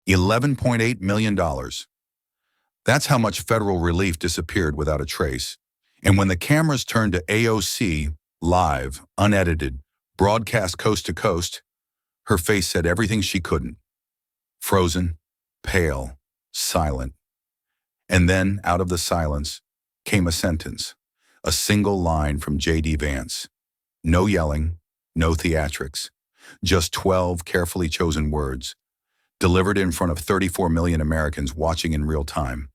$11.8 million. That's how much federal relief disappeared without a trace. And when the cameras turned to AOC, live, unedited, broadcast coast to coast, her face said everything she couldn't. Frozen, pale, silent. And then, out of the silence, came a sentence, a single line from J.D. Vance. No yelling, no theatrics, just 12 carefully chosen words, delivered in front of 34 million Americans watching in real time.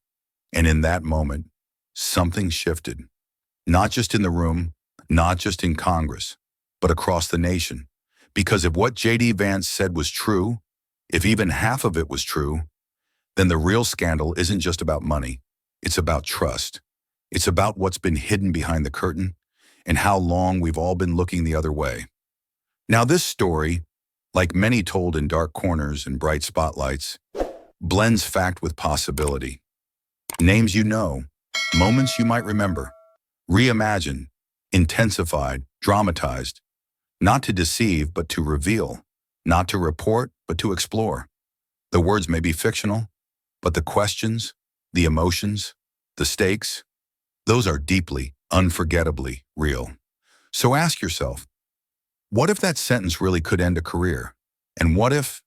And in that moment, something shifted. Not just in the room, not just in Congress, but across the nation. Because if what J.D. Vance said was true, if even half of it was true, then the real scandal isn't just about money. It's about trust. It's about what's been hidden behind the curtain and how long we've all been looking the other way. Now this story, like many told in dark corners and bright spotlights, blends fact with possibility. Names you know, moments you might remember, reimagined, intensified, dramatized, not to deceive but to reveal, not to report but to explore. The words may be fictional, but the questions, the emotions, the stakes, those are deeply, unforgettably real. So ask yourself, what if that sentence really could end a career? And what if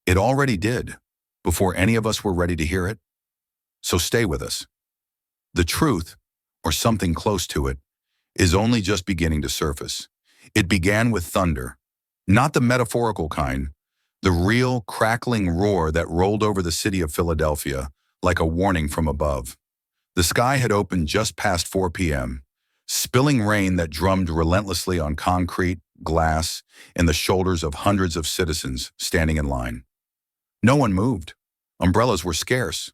it already did, before any of us were ready to hear it? So stay with us. The truth, or something close to it, is only just beginning to surface. It began with thunder, not the metaphorical kind, the real crackling roar that rolled over the city of Philadelphia like a warning from above. The sky had opened just past 4 p.m., spilling rain that drummed relentlessly on concrete, glass, and the shoulders of hundreds of citizens standing in line. No one moved. Umbrellas were scarce.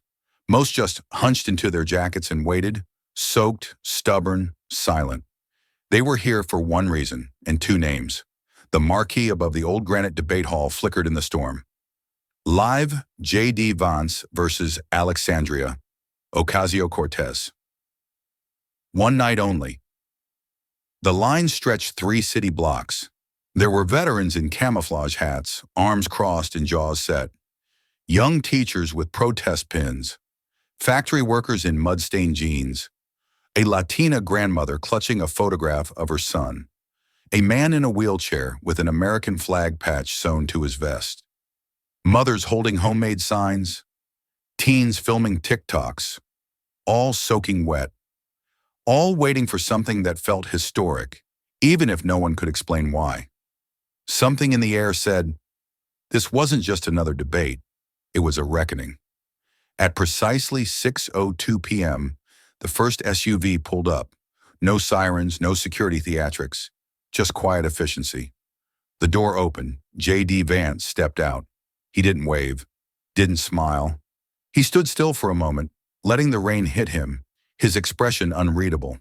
Most just hunched into their jackets and waited, soaked, stubborn, silent. They were here for one reason and two names. The marquee above the old granite debate hall flickered in the storm. Live, J.D. Vance versus Alexandria Ocasio-Cortez. One night only. The line stretched 3 city blocks. There were veterans in camouflage hats, arms crossed and jaws set. Young teachers with protest pins. Factory workers in mud-stained jeans. A Latina grandmother clutching a photograph of her son. A man in a wheelchair with an American flag patch sewn to his vest. Mothers holding homemade signs. Teens filming TikToks. All soaking wet. All waiting for something that felt historic, even if no one could explain why. Something in the air said, this wasn't just another debate, it was a reckoning. At precisely 6:02 p.m., the first SUV pulled up. No sirens, no security theatrics, just quiet efficiency. The door opened. J.D. Vance stepped out. He didn't wave, didn't smile. He stood still for a moment, letting the rain hit him, his expression unreadable.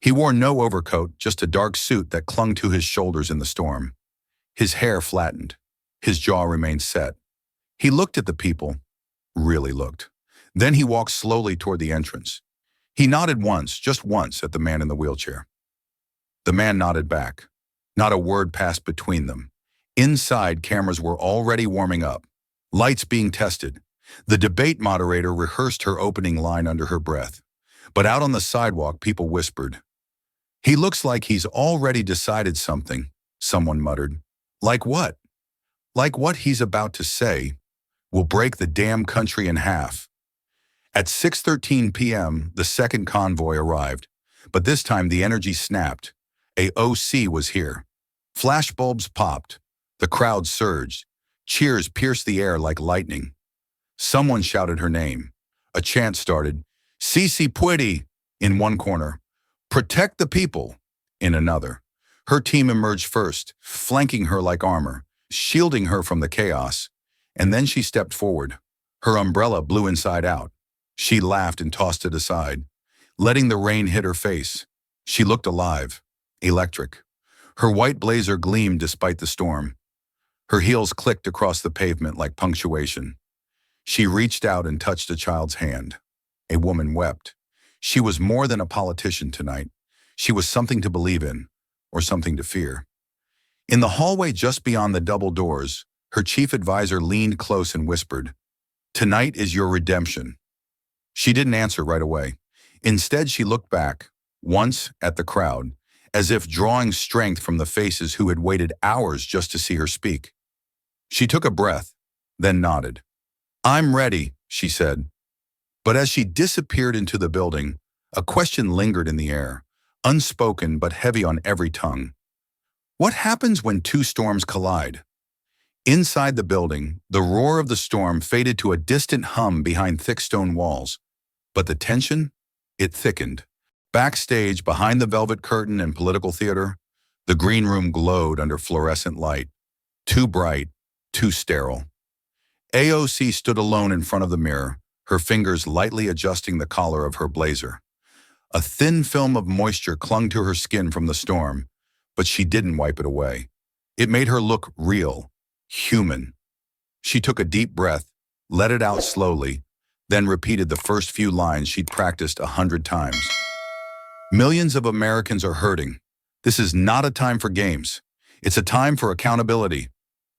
He wore no overcoat, just a dark suit that clung to his shoulders in the storm. His hair flattened. His jaw remained set. He looked at the people, really looked. Then he walked slowly toward the entrance. He nodded once, just once, at the man in the wheelchair. The man nodded back. Not a word passed between them. Inside, cameras were already warming up, lights being tested. The debate moderator rehearsed her opening line under her breath. But out on the sidewalk, people whispered. He looks like he's already decided something, someone muttered. Like what? Like what he's about to say will break the damn country in half. At 6:13 p.m., the second convoy arrived, but this time the energy snapped. AOC was here. Flashbulbs popped. The crowd surged. Cheers pierced the air like lightning. Someone shouted her name. A chant started, "Si puede," in one corner. "Protect the people," in another. Her team emerged first, flanking her like armor, shielding her from the chaos. And then she stepped forward. Her umbrella blew inside out. She laughed and tossed it aside, letting the rain hit her face. She looked alive, electric. Her white blazer gleamed despite the storm. Her heels clicked across the pavement like punctuation. She reached out and touched a child's hand. A woman wept. She was more than a politician tonight. She was something to believe in, or something to fear. In the hallway just beyond the double doors, her chief advisor leaned close and whispered, Tonight is your redemption." She didn't answer right away. Instead, she looked back, once at the crowd, as if drawing strength from the faces who had waited hours just to see her speak. She took a breath, then nodded. "I'm ready," she said. But as she disappeared into the building, a question lingered in the air, unspoken but heavy on every tongue. What happens when two storms collide? Inside the building, the roar of the storm faded to a distant hum behind thick stone walls. But the tension? It thickened. Backstage, behind the velvet curtain and political theater, the green room glowed under fluorescent light. Too bright, too sterile. AOC stood alone in front of the mirror, her fingers lightly adjusting the collar of her blazer. A thin film of moisture clung to her skin from the storm, but she didn't wipe it away. It made her look real, human. She took a deep breath, let it out slowly, then repeated the first few lines she'd practiced 100 times. "Millions of Americans are hurting. This is not a time for games. It's a time for accountability."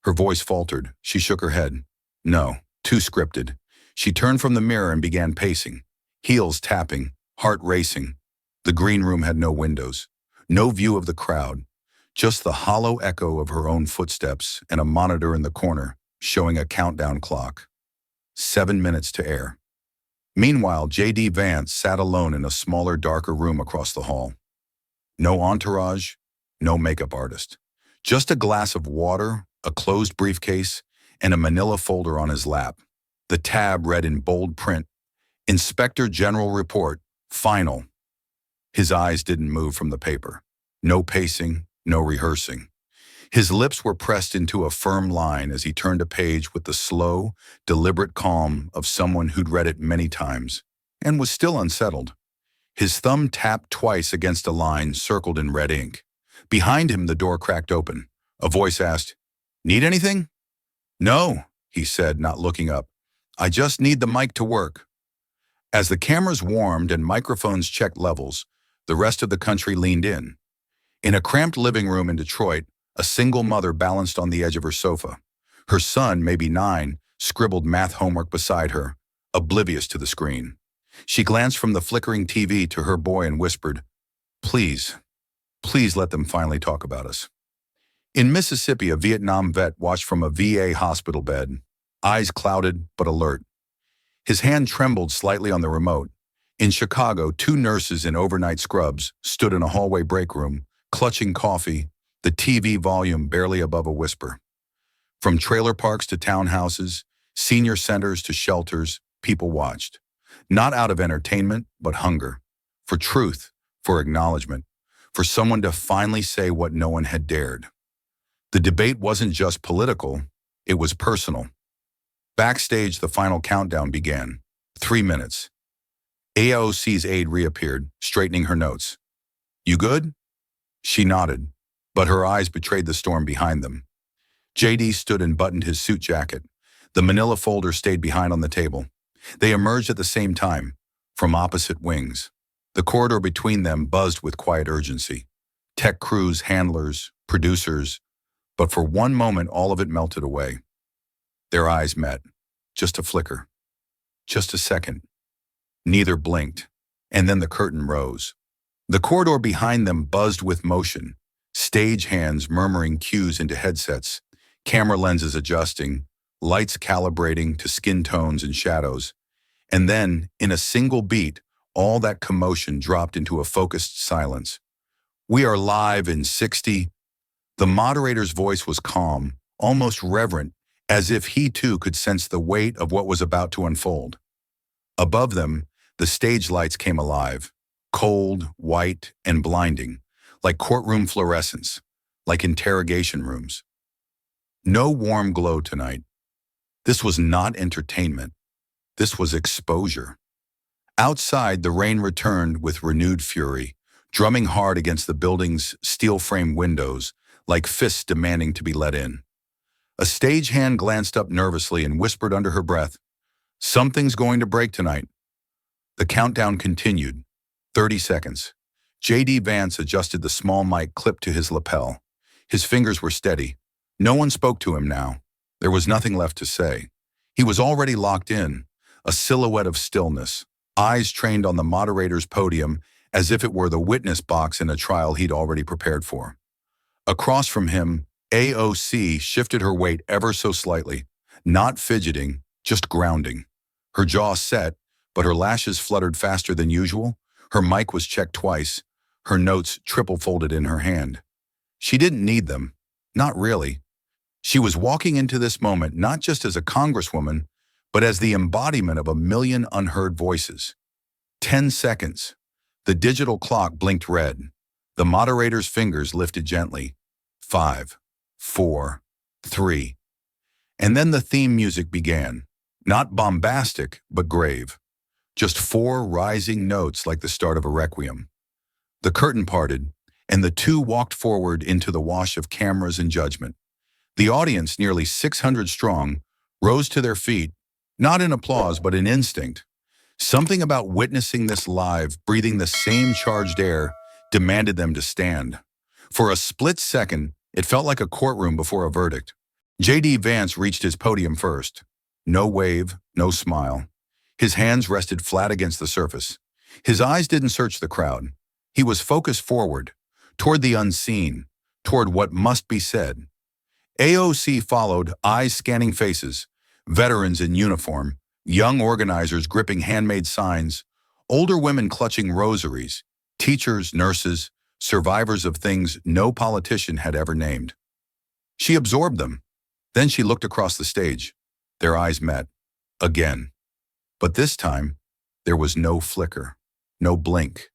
Her voice faltered. She shook her head. No, too scripted. She turned from the mirror and began pacing, heels tapping, heart racing. The green room had no windows, no view of the crowd, just the hollow echo of her own footsteps and a monitor in the corner showing a countdown clock. 7 minutes to air. Meanwhile, Vance sat alone in a smaller, darker room across the hall. No entourage, no makeup artist. Just a glass of water, a closed briefcase, and a manila folder on his lap. The tab read in bold print, "Inspector General Report, Final." His eyes didn't move from the paper. No pacing, no rehearsing. His lips were pressed into a firm line as he turned a page with the slow, deliberate calm of someone who'd read it many times and was still unsettled. His thumb tapped twice against a line circled in red ink. Behind him, the door cracked open. A voice asked, "Need anything?" "No," he said, not looking up. "I just need the mic to work." As the cameras warmed and microphones checked levels, the rest of the country leaned in. In a cramped living room in Detroit, a single mother balanced on the edge of her sofa. Her son, maybe 9, scribbled math homework beside her, oblivious to the screen. She glanced from the flickering TV to her boy and whispered, "Please, please let them finally talk about us." In Mississippi, a Vietnam vet watched from a VA hospital bed, eyes clouded but alert. His hand trembled slightly on the remote. In Chicago, 2 nurses in overnight scrubs stood in a hallway break room, clutching coffee, the TV volume barely above a whisper. From trailer parks to townhouses, senior centers to shelters, people watched. Not out of entertainment, but hunger. For truth, for acknowledgement, for someone to finally say what no one had dared. The debate wasn't just political, it was personal. Backstage, the final countdown began. 3 minutes. AOC's aide reappeared, straightening her notes. "You good?" She nodded, but her eyes betrayed the storm behind them. JD stood and buttoned his suit jacket. The manila folder stayed behind on the table. They emerged at the same time, from opposite wings. The corridor between them buzzed with quiet urgency. Tech crews, handlers, producers, but for one moment all of it melted away. Their eyes met. Just a flicker. Just a second. Neither blinked, and then the curtain rose. The corridor behind them buzzed with motion, stage hands murmuring cues into headsets, camera lenses adjusting, lights calibrating to skin tones and shadows. And then, in a single beat, all that commotion dropped into a focused silence. "We are live in 60. The moderator's voice was calm, almost reverent, as if he too could sense the weight of what was about to unfold. Above them, the stage lights came alive, cold, white, and blinding, like courtroom fluorescence, like interrogation rooms. No warm glow tonight. This was not entertainment. This was exposure. Outside, the rain returned with renewed fury, drumming hard against the building's steel-framed windows, like fists demanding to be let in. A stagehand glanced up nervously and whispered under her breath, "Something's going to break tonight." The countdown continued. 30 seconds. JD Vance adjusted the small mic clipped to his lapel. His fingers were steady. No one spoke to him now. There was nothing left to say. He was already locked in, a silhouette of stillness, eyes trained on the moderator's podium as if it were the witness box in a trial he'd already prepared for. Across from him, AOC shifted her weight ever so slightly, not fidgeting, just grounding. Her jaw set, but her lashes fluttered faster than usual. Her mic was checked twice, her notes triple-folded in her hand. She didn't need them. Not really. She was walking into this moment not just as a congresswoman, but as the embodiment of a million unheard voices. 10 seconds. The digital clock blinked red. The moderator's fingers lifted gently. 5, 4, 3. And then the theme music began. Not bombastic, but grave. Just 4 rising notes like the start of a requiem. The curtain parted, and the two walked forward into the wash of cameras and judgment. The audience, nearly 600 strong, rose to their feet, not in applause but in instinct. Something about witnessing this live, breathing the same charged air, demanded them to stand. For a split second, it felt like a courtroom before a verdict. Vance reached his podium first. No wave, no smile. His hands rested flat against the surface. His eyes didn't search the crowd. He was focused forward, toward the unseen, toward what must be said. AOC followed, eyes scanning faces, veterans in uniform, young organizers gripping handmade signs, older women clutching rosaries, teachers, nurses, survivors of things no politician had ever named. She absorbed them. Then she looked across the stage. Their eyes met. Again. But this time, there was no flicker, no blink.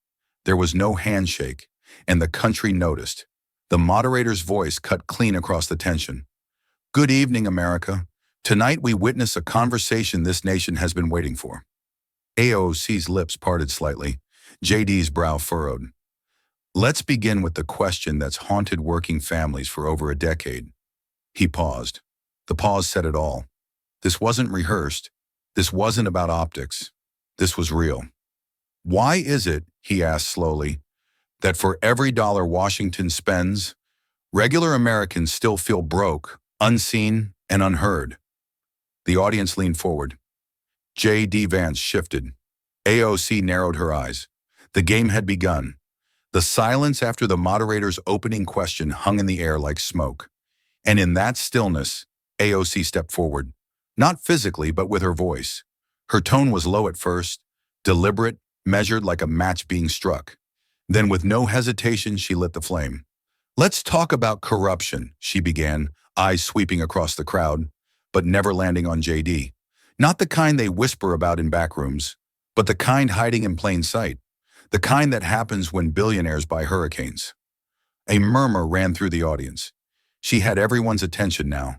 There was no handshake, and the country noticed. The moderator's voice cut clean across the tension. Good evening, America. Tonight we witness a conversation this nation has been waiting for. AOC's lips parted slightly. JD's brow furrowed. Let's begin with the question that's haunted working families for over a decade. He paused. The pause said it all. This wasn't rehearsed. This wasn't about optics. This was real. Why is it, he asked slowly, that for every dollar Washington spends, regular Americans still feel broke, unseen, and unheard? The audience leaned forward. J.D. Vance shifted. AOC narrowed her eyes. The game had begun. The silence after the moderator's opening question hung in the air like smoke. And in that stillness, AOC stepped forward. Not physically, but with her voice. Her tone was low at first, deliberate, measured like a match being struck. Then with no hesitation, she lit the flame. Let's talk about corruption, she began, eyes sweeping across the crowd, but never landing on JD. Not the kind they whisper about in back rooms, but the kind hiding in plain sight. The kind that happens when billionaires buy hurricanes. A murmur ran through the audience. She had everyone's attention now.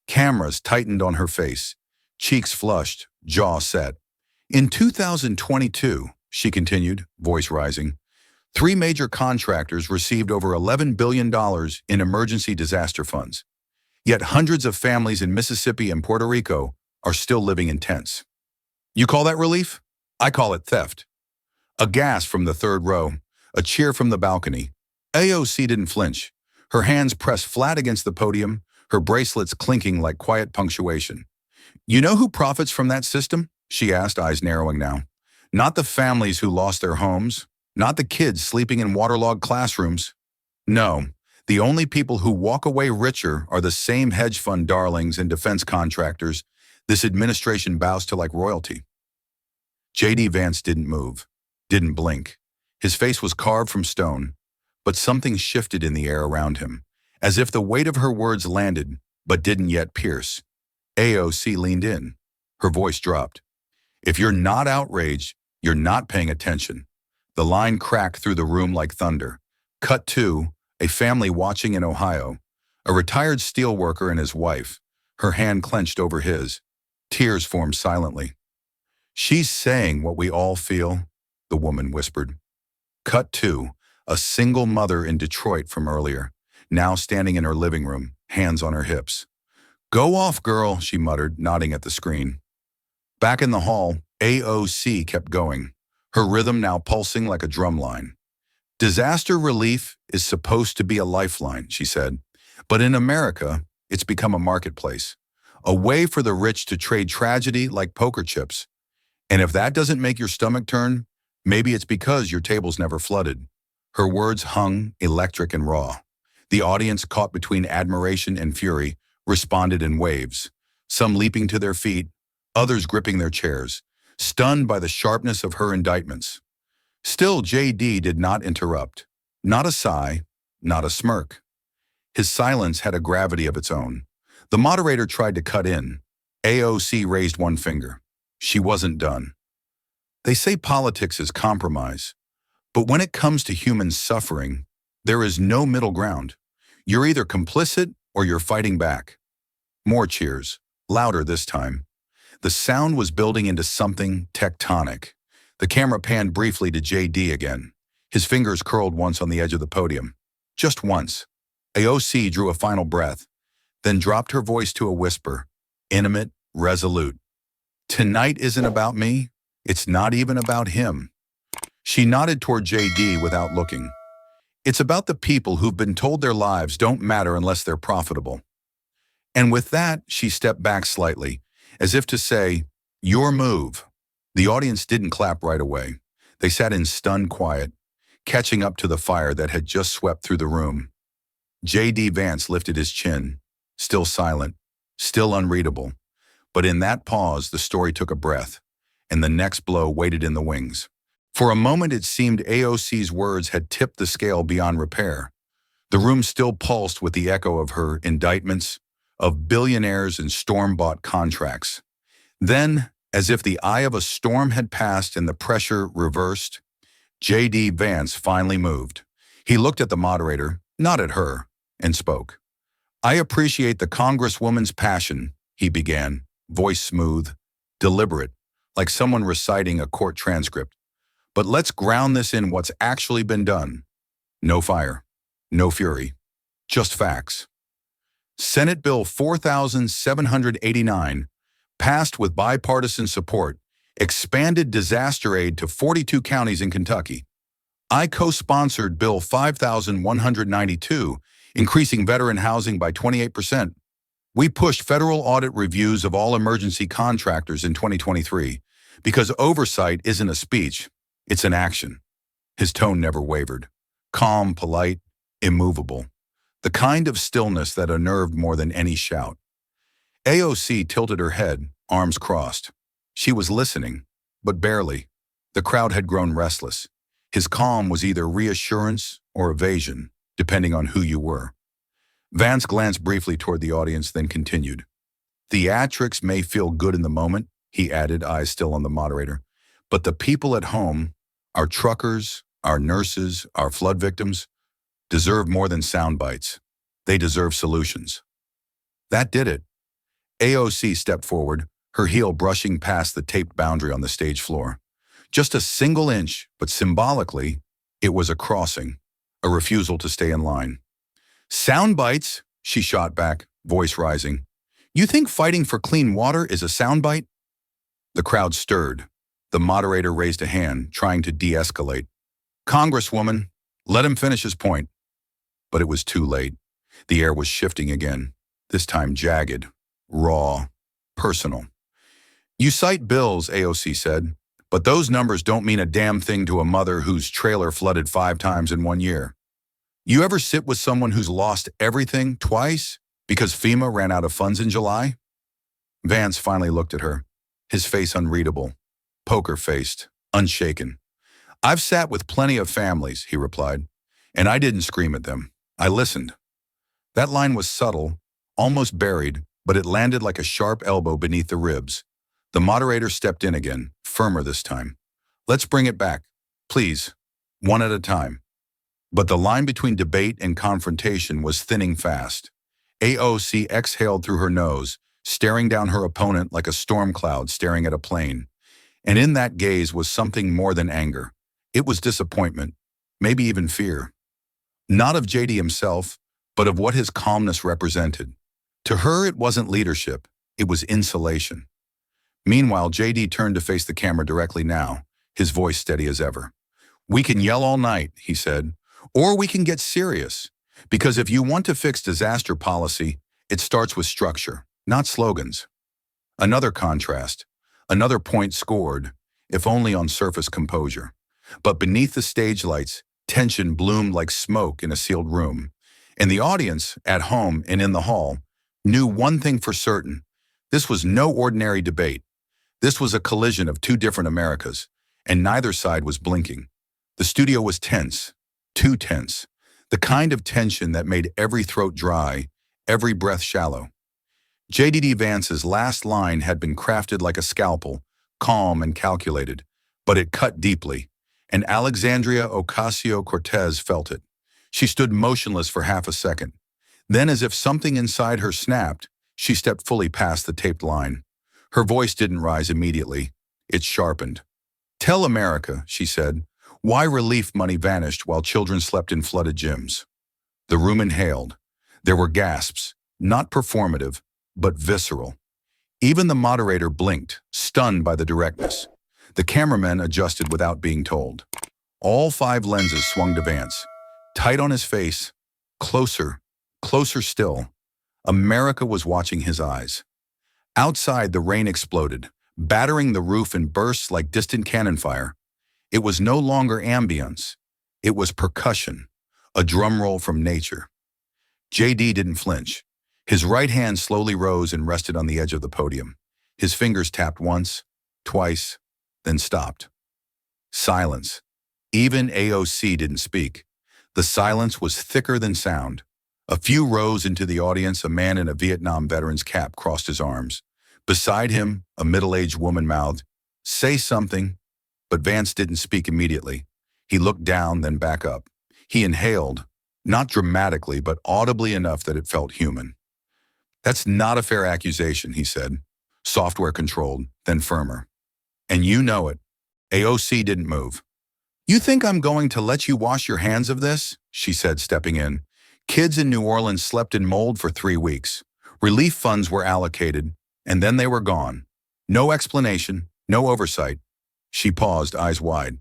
Cameras tightened on her face, cheeks flushed, jaw set. In 2022, she continued, voice rising, 3 major contractors received over $11 billion in emergency disaster funds. Yet hundreds of families in Mississippi and Puerto Rico are still living in tents. You call that relief? I call it theft. A gasp from the third row, a cheer from the balcony. AOC didn't flinch. Her hands pressed flat against the podium, her bracelets clinking like quiet punctuation. You know who profits from that system? She asked, eyes narrowing now. Not the families who lost their homes, not the kids sleeping in waterlogged classrooms. No, the only people who walk away richer are the same hedge fund darlings and defense contractors this administration bows to like royalty. J.D. Vance didn't move, didn't blink. His face was carved from stone, but something shifted in the air around him, as if the weight of her words landed, but didn't yet pierce. AOC leaned in. Her voice dropped. If you're not outraged, you're not paying attention. The line cracked through the room like thunder. Cut to a family watching in Ohio. A retired steelworker and his wife, her hand clenched over his. Tears formed silently. She's saying what we all feel, the woman whispered. Cut to a single mother in Detroit from earlier, now standing in her living room, hands on her hips. Go off, girl, she muttered, nodding at the screen. Back in the hall, AOC kept going, her rhythm now pulsing like a drum line. Disaster relief is supposed to be a lifeline, she said, but in America, it's become a marketplace. A way for the rich to trade tragedy like poker chips. And if that doesn't make your stomach turn, maybe it's because your table's never flooded. Her words hung, electric and raw. The audience, caught between admiration and fury, responded in waves, some leaping to their feet, others gripping their chairs, stunned by the sharpness of her indictments. Still, J.D. did not interrupt. Not a sigh, not a smirk. His silence had a gravity of its own. The moderator tried to cut in. AOC raised one finger. She wasn't done. They say politics is compromise, but when it comes to human suffering, there is no middle ground. You're either complicit or you're fighting back. More cheers, louder this time. The sound was building into something tectonic. The camera panned briefly to J.D. again. His fingers curled once on the edge of the podium. Just once. AOC drew a final breath, then dropped her voice to a whisper, intimate, resolute. Tonight isn't about me. It's not even about him. She nodded toward J.D. without looking. It's about the people who've been told their lives don't matter unless they're profitable. And with that, she stepped back slightly, as if to say, your move. The audience didn't clap right away. They sat in stunned quiet, catching up to the fire that had just swept through the room. J.D. Vance lifted his chin, still silent, still unreadable. But in that pause, the story took a breath, and the next blow waited in the wings. For a moment, it seemed AOC's words had tipped the scale beyond repair. The room still pulsed with the echo of her indictments, of billionaires and storm-bought contracts. Then, as if the eye of a storm had passed and the pressure reversed, J.D. Vance finally moved. He looked at the moderator, not at her, and spoke. I appreciate the Congresswoman's passion, he began, voice smooth, deliberate, like someone reciting a court transcript. But let's ground this in what's actually been done. No fire, no fury, just facts. Senate Bill 4789, passed with bipartisan support, expanded disaster aid to 42 counties in Kentucky. I co-sponsored Bill 5192, increasing veteran housing by 28%. We pushed federal audit reviews of all emergency contractors in 2023 because oversight isn't a speech, it's an action. His tone never wavered. Calm, polite, immovable. The kind of stillness that unnerved more than any shout. AOC tilted her head, arms crossed. She was listening, but barely. The crowd had grown restless. His calm was either reassurance or evasion, depending on who you were. Vance glanced briefly toward the audience, then continued. Theatrics may feel good in the moment, he added, eyes still on the moderator. But the people at home, our truckers, our nurses, our flood victims, deserve more than sound bites. They deserve solutions. That did it. AOC stepped forward, her heel brushing past the taped boundary on the stage floor. Just a single inch, but symbolically, it was a crossing, a refusal to stay in line. Sound bites, she shot back, voice rising. You think fighting for clean water is a soundbite? The crowd stirred. The moderator raised a hand, trying to de-escalate. Congresswoman, let him finish his point. But it was too late. The air was shifting again, this time jagged, raw, personal. You cite bills, AOC said, but those numbers don't mean a damn thing to a mother whose trailer flooded 5 times in 1 year. You ever sit with someone who's lost everything twice because FEMA ran out of funds in July? Vance finally looked at her, his face unreadable, poker-faced, unshaken. I've sat with plenty of families, he replied, and I didn't scream at them. I listened. That line was subtle, almost buried, but it landed like a sharp elbow beneath the ribs. The moderator stepped in again, firmer this time. Let's bring it back, please, one at a time. But the line between debate and confrontation was thinning fast. AOC exhaled through her nose, staring down her opponent like a storm cloud staring at a plane. And in that gaze was something more than anger. It was disappointment, maybe even fear. Not of JD himself, but of what his calmness represented. To her, it wasn't leadership, it was insulation. Meanwhile, JD turned to face the camera directly now, his voice steady as ever. We can yell all night, he said, or we can get serious. Because if you want to fix disaster policy, it starts with structure. not slogans. Another contrast, another point scored, if only on surface composure. But beneath the stage lights, tension bloomed like smoke in a sealed room. And the audience, at home and in the hall, knew one thing for certain. This was no ordinary debate. This was a collision of two different Americas, and neither side was blinking. The studio was tense, too tense, the kind of tension that made every throat dry, every breath shallow. JD Vance's last line had been crafted like a scalpel, calm and calculated, but it cut deeply, and Alexandria Ocasio-Cortez felt it. She stood motionless for half a second. Then, as if something inside her snapped, she stepped fully past the taped line. Her voice didn't rise immediately. It sharpened. "Tell America," she said, "why relief money vanished while children slept in flooded gyms." The room inhaled. There were gasps, not performative, but visceral. Even the moderator blinked, stunned by the directness. The cameramen adjusted without being told. All 5 lenses swung to Vance, tight on his face, closer, closer still. America was watching his eyes. Outside, the rain exploded, battering the roof in bursts like distant cannon fire. It was no longer ambience. It was percussion, a drum roll from nature. JD didn't flinch. His right hand slowly rose and rested on the edge of the podium. His fingers tapped once, twice, then stopped. Silence. Even AOC didn't speak. The silence was thicker than sound. A few rows into the audience, a man in a Vietnam veteran's cap crossed his arms. Beside him, a middle-aged woman mouthed, "Say something." But Vance didn't speak immediately. He looked down, then back up. He inhaled, not dramatically, but audibly enough that it felt human. "That's not a fair accusation," he said, software-controlled, then firmer. "And you know it." AOC didn't move. "You think I'm going to let you wash your hands of this?" she said, stepping in. "Kids in New Orleans slept in mold for 3 weeks. Relief funds were allocated, and then they were gone. No explanation, no oversight." She paused, eyes wide.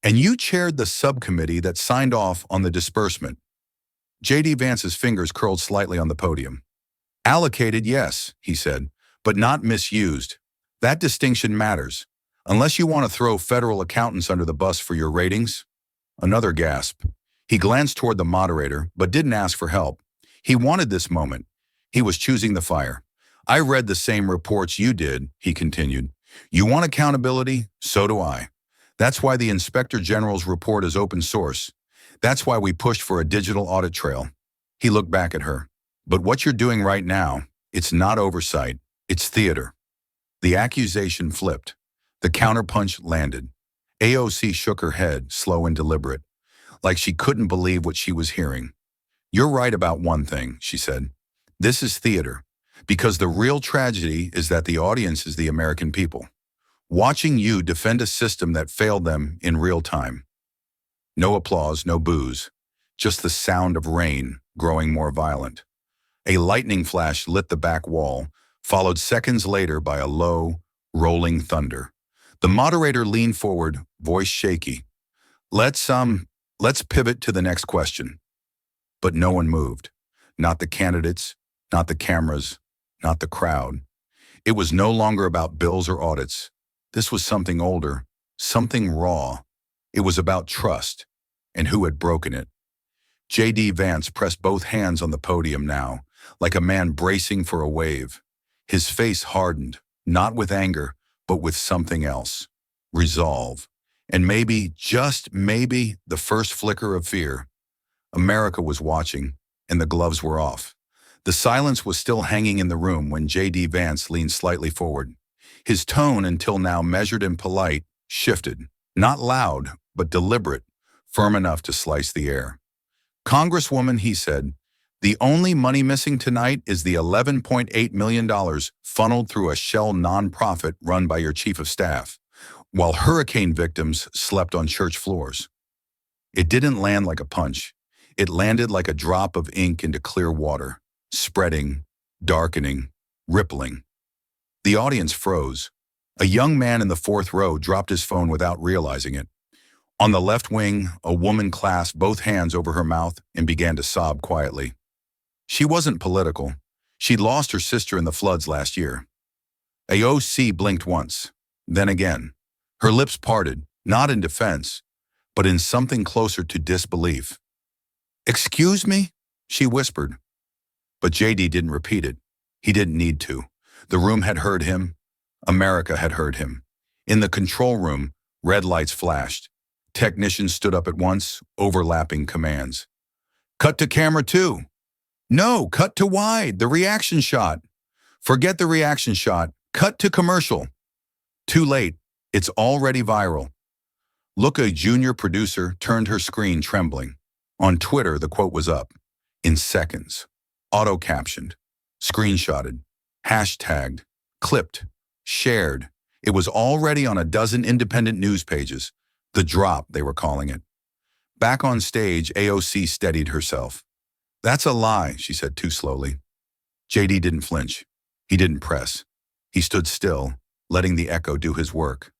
"And you chaired the subcommittee that signed off on the disbursement." JD Vance's fingers curled slightly on the podium. "Allocated, yes," he said, "but not misused. That distinction matters. Unless you want to throw federal accountants under the bus for your ratings." Another gasp. He glanced toward the moderator, but didn't ask for help. He wanted this moment. He was choosing the fire. "I read the same reports you did," he continued. "You want accountability? So do I. That's why the Inspector General's report is open source. That's why we pushed for a digital audit trail." He looked back at her. "But what you're doing right now, it's not oversight, it's theater." The accusation flipped. The counterpunch landed. AOC shook her head, slow and deliberate, like she couldn't believe what she was hearing. "You're right about one thing," she said. "This is theater, because the real tragedy is that the audience is the American people, watching you defend a system that failed them in real time." No applause, no boos, just the sound of rain growing more violent. A lightning flash lit the back wall, followed seconds later by a low, rolling thunder. The moderator leaned forward, voice shaky. Let's pivot to the next question." But no one moved. Not the candidates, not the cameras, not the crowd. It was no longer about bills or audits. This was something older, something raw. It was about trust, and who had broken it. JD Vance pressed both hands on the podium now, like a man bracing for a wave. His face hardened, not with anger, but with something else. Resolve. And maybe, just maybe, the first flicker of fear. America was watching, and the gloves were off. The silence was still hanging in the room when JD Vance leaned slightly forward. His tone, until now measured and polite, shifted. Not loud, but deliberate, firm enough to slice the air. "Congresswoman," he said, "the only money missing tonight is the $11.8 million funneled through a shell nonprofit run by your chief of staff, while hurricane victims slept on church floors." It didn't land like a punch. It landed like a drop of ink into clear water, spreading, darkening, rippling. The audience froze. A young man in the 4th row dropped his phone without realizing it. On the left wing, a woman clasped both hands over her mouth and began to sob quietly. She wasn't political. She'd lost her sister in the floods last year. AOC blinked once, then again. Her lips parted, not in defense, but in something closer to disbelief. "Excuse me?" she whispered. But JD didn't repeat it. He didn't need to. The room had heard him. America had heard him. In the control room, red lights flashed. Technicians stood up at once, overlapping commands. "Cut to camera 2. No, cut to wide, the reaction shot. Forget the reaction shot. Cut to commercial." Too late. It's already viral. Look, a junior producer turned her screen trembling. On Twitter, the quote was up. In seconds. Auto-captioned. Screenshotted. Hashtagged. Clipped. Shared. It was already on a dozen independent news pages. The drop, they were calling it. Back on stage, AOC steadied herself. "That's a lie," she said too slowly. JD didn't flinch. He didn't press. He stood still, letting the echo do his work.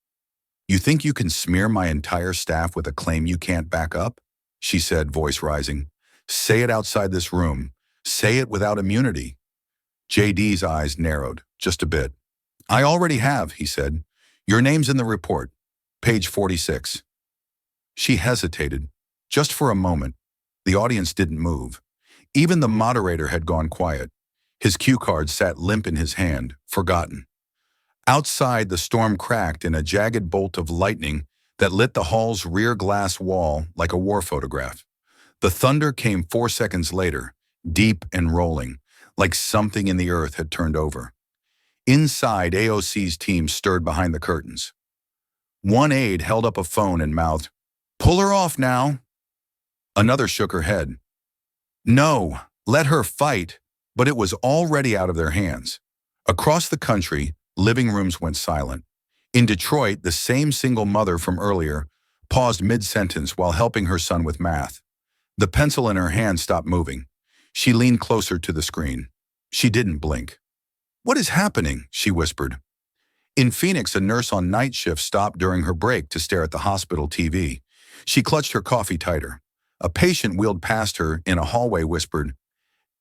"You think you can smear my entire staff with a claim you can't back up?" she said, voice rising. "Say it outside this room. Say it without immunity." JD's eyes narrowed, just a bit. "I already have," he said. "Your name's in the report. Page 46. She hesitated, just for a moment. The audience didn't move. Even the moderator had gone quiet. His cue card sat limp in his hand, forgotten. Outside, the storm cracked in a jagged bolt of lightning that lit the hall's rear glass wall like a war photograph. The thunder came 4 seconds later, deep and rolling, like something in the earth had turned over. Inside, AOC's team stirred behind the curtains. One aide held up a phone and mouthed, "Pull her off now." Another shook her head. "No, let her fight," but it was already out of their hands. Across the country, living rooms went silent. In Detroit, the same single mother from earlier paused mid-sentence while helping her son with math. The pencil in her hand stopped moving. She leaned closer to the screen. She didn't blink. "What is happening?" she whispered. In Phoenix, a nurse on night shift stopped during her break to stare at the hospital TV. She clutched her coffee tighter. A patient wheeled past her in a hallway whispered,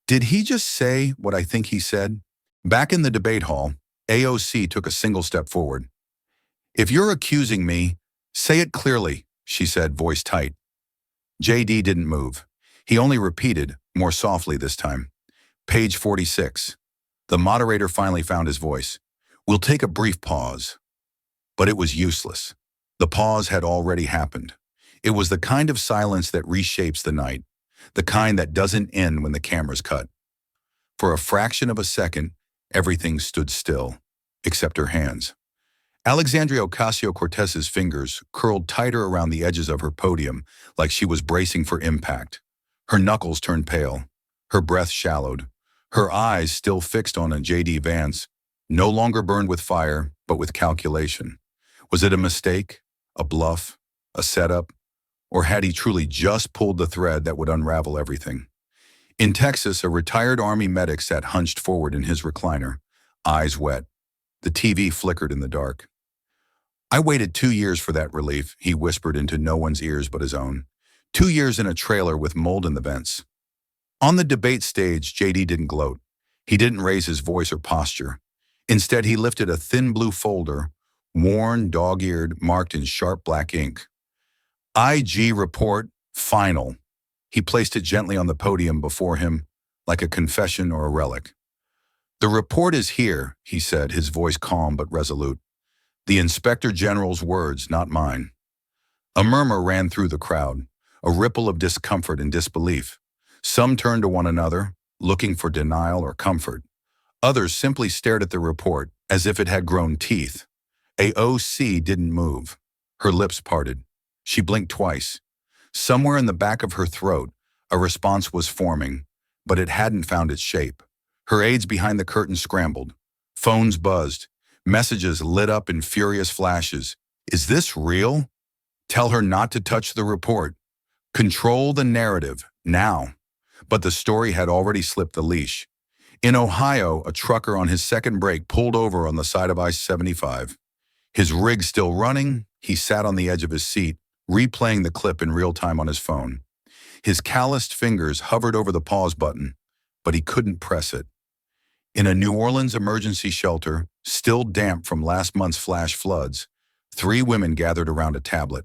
"Did he just say what I think he said?" Back in the debate hall, AOC took a single step forward. "If you're accusing me, say it clearly," she said, voice tight. JD didn't move. He only repeated, more softly this time. Page 46. The moderator finally found his voice. "We'll take a brief pause." But it was useless. The pause had already happened. It was the kind of silence that reshapes the night, the kind that doesn't end when the cameras cut. For a fraction of a second, everything stood still, except her hands. Alexandria Ocasio-Cortez's fingers curled tighter around the edges of her podium, like she was bracing for impact. Her knuckles turned pale. Her breath shallowed. Her eyes, still fixed on a JD Vance, no longer burned with fire, but with calculation. Was it a mistake? A bluff? A setup? Or had he truly just pulled the thread that would unravel everything? In Texas, a retired Army medic sat hunched forward in his recliner, eyes wet. The TV flickered in the dark. "I waited 2 years for that relief," he whispered into no one's ears but his own. 2 years in a trailer with mold in the vents. On the debate stage, JD didn't gloat. He didn't raise his voice or posture. Instead, he lifted a thin blue folder, worn, dog-eared, marked in sharp black ink. IG report, final. He placed it gently on the podium before him, like a confession or a relic. "The report is here," he said, his voice calm but resolute. "The Inspector General's words, not mine." A murmur ran through the crowd, a ripple of discomfort and disbelief. Some turned to one another, looking for denial or comfort. Others simply stared at the report as if it had grown teeth. AOC didn't move. Her lips parted. She blinked twice. Somewhere in the back of her throat, a response was forming, but it hadn't found its shape. Her aides behind the curtain scrambled. Phones buzzed. Messages lit up in furious flashes. "Is this real?" "Tell her not to touch the report." "Control the narrative, now." But the story had already slipped the leash. In Ohio, a trucker on his second break pulled over on the side of I-75. His rig still running, he sat on the edge of his seat, replaying the clip in real time on his phone. His calloused fingers hovered over the pause button, but he couldn't press it. In a New Orleans emergency shelter, still damp from last month's flash floods, 3 women gathered around a tablet.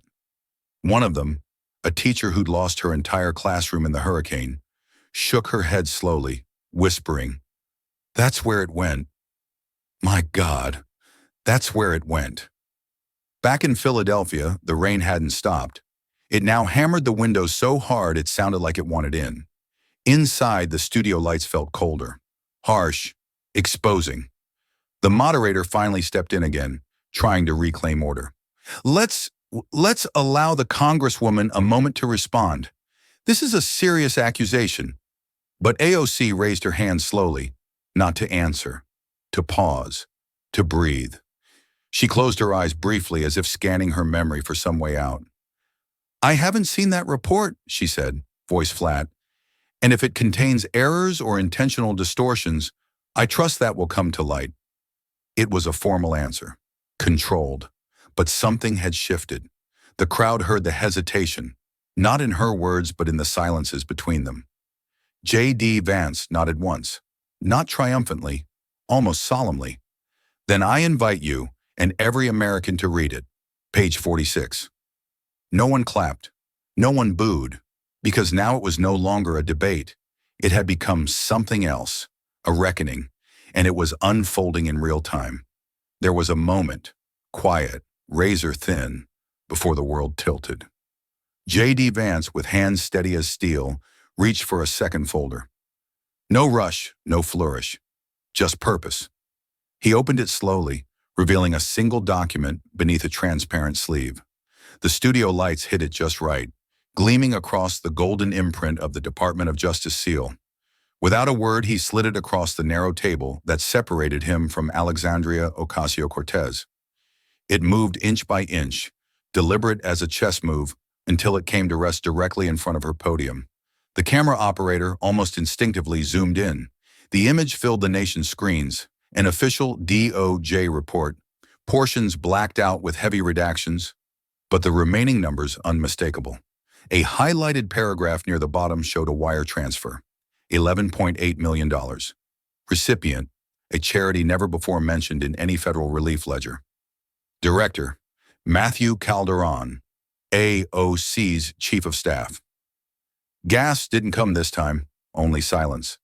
One of them, a teacher who'd lost her entire classroom in the hurricane, shook her head slowly, whispering, "That's where it went. My God, that's where it went." Back in Philadelphia, the rain hadn't stopped. It now hammered the windows so hard it sounded like it wanted in. Inside, the studio lights felt colder, harsh, exposing. The moderator finally stepped in again, trying to reclaim order. Let's allow the Congresswoman a moment to respond. This is a serious accusation." But AOC raised her hand slowly, not to answer, to pause, to breathe. She closed her eyes briefly as if scanning her memory for some way out. "I haven't seen that report," she said, voice flat. "And if it contains errors or intentional distortions, I trust that will come to light." It was a formal answer, controlled, but something had shifted. The crowd heard the hesitation, not in her words but in the silences between them. J.D. Vance nodded once, not triumphantly, almost solemnly. "Then I invite you and every American to read it." Page 46. No one clapped. No one booed, because now it was no longer a debate. It had become something else, a reckoning, and it was unfolding in real time. There was a moment, quiet, razor thin, before the world tilted. J.D. Vance, with hands steady as steel, reached for a second folder. No rush, no flourish, just purpose. He opened it slowly, revealing a single document beneath a transparent sleeve. The studio lights hit it just right, gleaming across the golden imprint of the Department of Justice seal. Without a word, he slid it across the narrow table that separated him from Alexandria Ocasio-Cortez. It moved inch by inch, deliberate as a chess move, until it came to rest directly in front of her podium. The camera operator almost instinctively zoomed in. The image filled the nation's screens, an official DOJ report, portions blacked out with heavy redactions, but the remaining numbers unmistakable. A highlighted paragraph near the bottom showed a wire transfer. $11.8 million. Recipient, a charity never before mentioned in any federal relief ledger. Director, Matthew Calderon, AOC's Chief of Staff. Gas didn't come this time, only silence,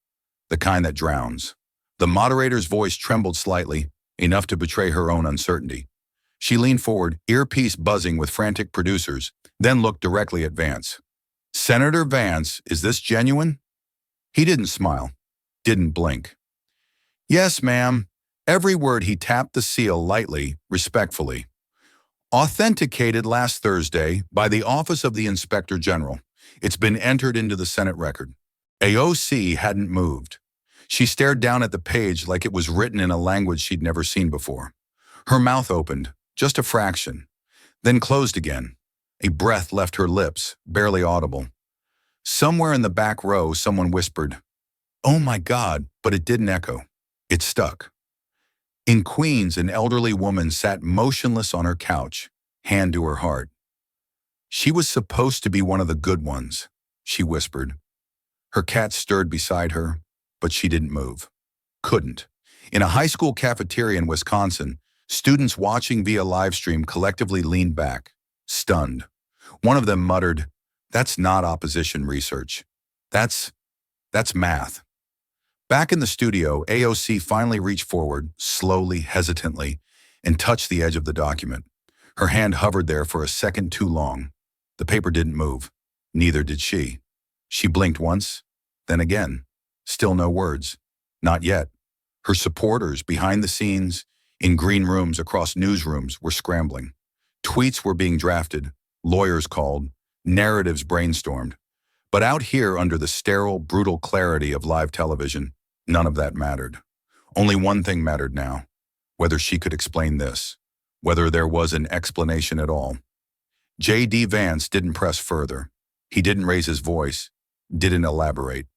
the kind that drowns. The moderator's voice trembled slightly, enough to betray her own uncertainty. She leaned forward, earpiece buzzing with frantic producers, then looked directly at Vance. "Senator Vance, is this genuine?" He didn't smile, didn't blink. "Yes, ma'am." Every word. He tapped the seal lightly, respectfully. "Authenticated last Thursday by the Office of the Inspector General. It's been entered into the Senate record." AOC hadn't moved. She stared down at the page like it was written in a language she'd never seen before. Her mouth opened, just a fraction, then closed again. A breath left her lips, barely audible. Somewhere in the back row, someone whispered, "Oh my God," but it didn't echo. It stuck. In Queens, an elderly woman sat motionless on her couch, hand to her heart. "She was supposed to be one of the good ones," she whispered. Her cat stirred beside her, but she didn't move. Couldn't. In a high school cafeteria in Wisconsin, students watching via live stream collectively leaned back, stunned. One of them muttered, "That's not opposition research. That's math." Back in the studio, AOC finally reached forward, slowly, hesitantly, and touched the edge of the document. Her hand hovered there for a second too long. The paper didn't move. Neither did she. She blinked once, then again. Still no words. Not yet. Her supporters, behind the scenes, in green rooms across newsrooms, were scrambling. Tweets were being drafted, lawyers called, narratives brainstormed. But out here, under the sterile, brutal clarity of live television, none of that mattered. Only one thing mattered now: whether she could explain this, whether there was an explanation at all. J.D. Vance didn't press further. He didn't raise his voice, didn't elaborate.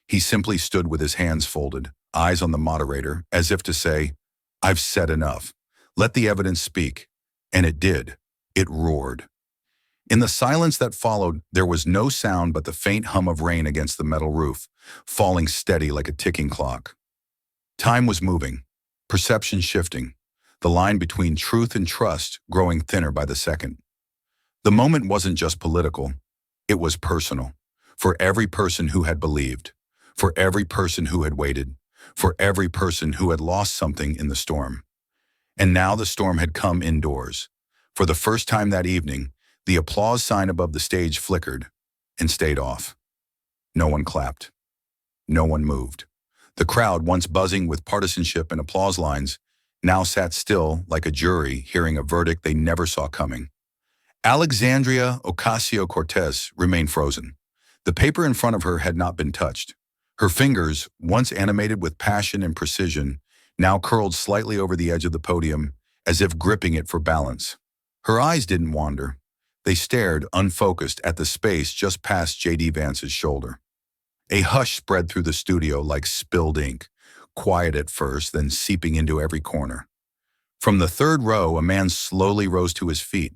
He simply stood with his hands folded, eyes on the moderator, as if to say, "I've said enough. Let the evidence speak." And it did. It roared. In the silence that followed, there was no sound but the faint hum of rain against the metal roof, falling steady like a ticking clock. Time was moving, perception shifting, the line between truth and trust growing thinner by the second. The moment wasn't just political, it was personal. For every person who had believed, for every person who had waited, for every person who had lost something in the storm. And now the storm had come indoors. For the first time that evening, the applause sign above the stage flickered and stayed off. No one clapped. No one moved. The crowd, once buzzing with partisanship and applause lines, now sat still like a jury hearing a verdict they never saw coming. Alexandria Ocasio-Cortez remained frozen. The paper in front of her had not been touched. Her fingers, once animated with passion and precision, now curled slightly over the edge of the podium, as if gripping it for balance. Her eyes didn't wander. They stared, unfocused, at the space just past J.D. Vance's shoulder. A hush spread through the studio like spilled ink, quiet at first, then seeping into every corner. From the third row, a man slowly rose to his feet.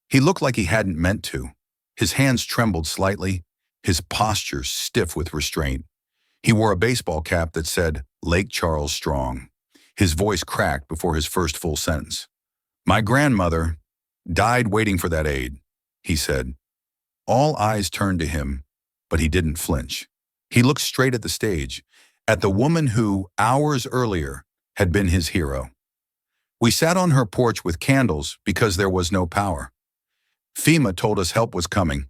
He looked like he hadn't meant to. His hands trembled slightly, his posture stiff with restraint. He wore a baseball cap that said, "Lake Charles Strong." His voice cracked before his first full sentence. "My grandmother died waiting for that aid," he said. All eyes turned to him, but he didn't flinch. He looked straight at the stage, at the woman who, hours earlier, had been his hero. "We sat on her porch with candles because there was no power. FEMA told us help was coming.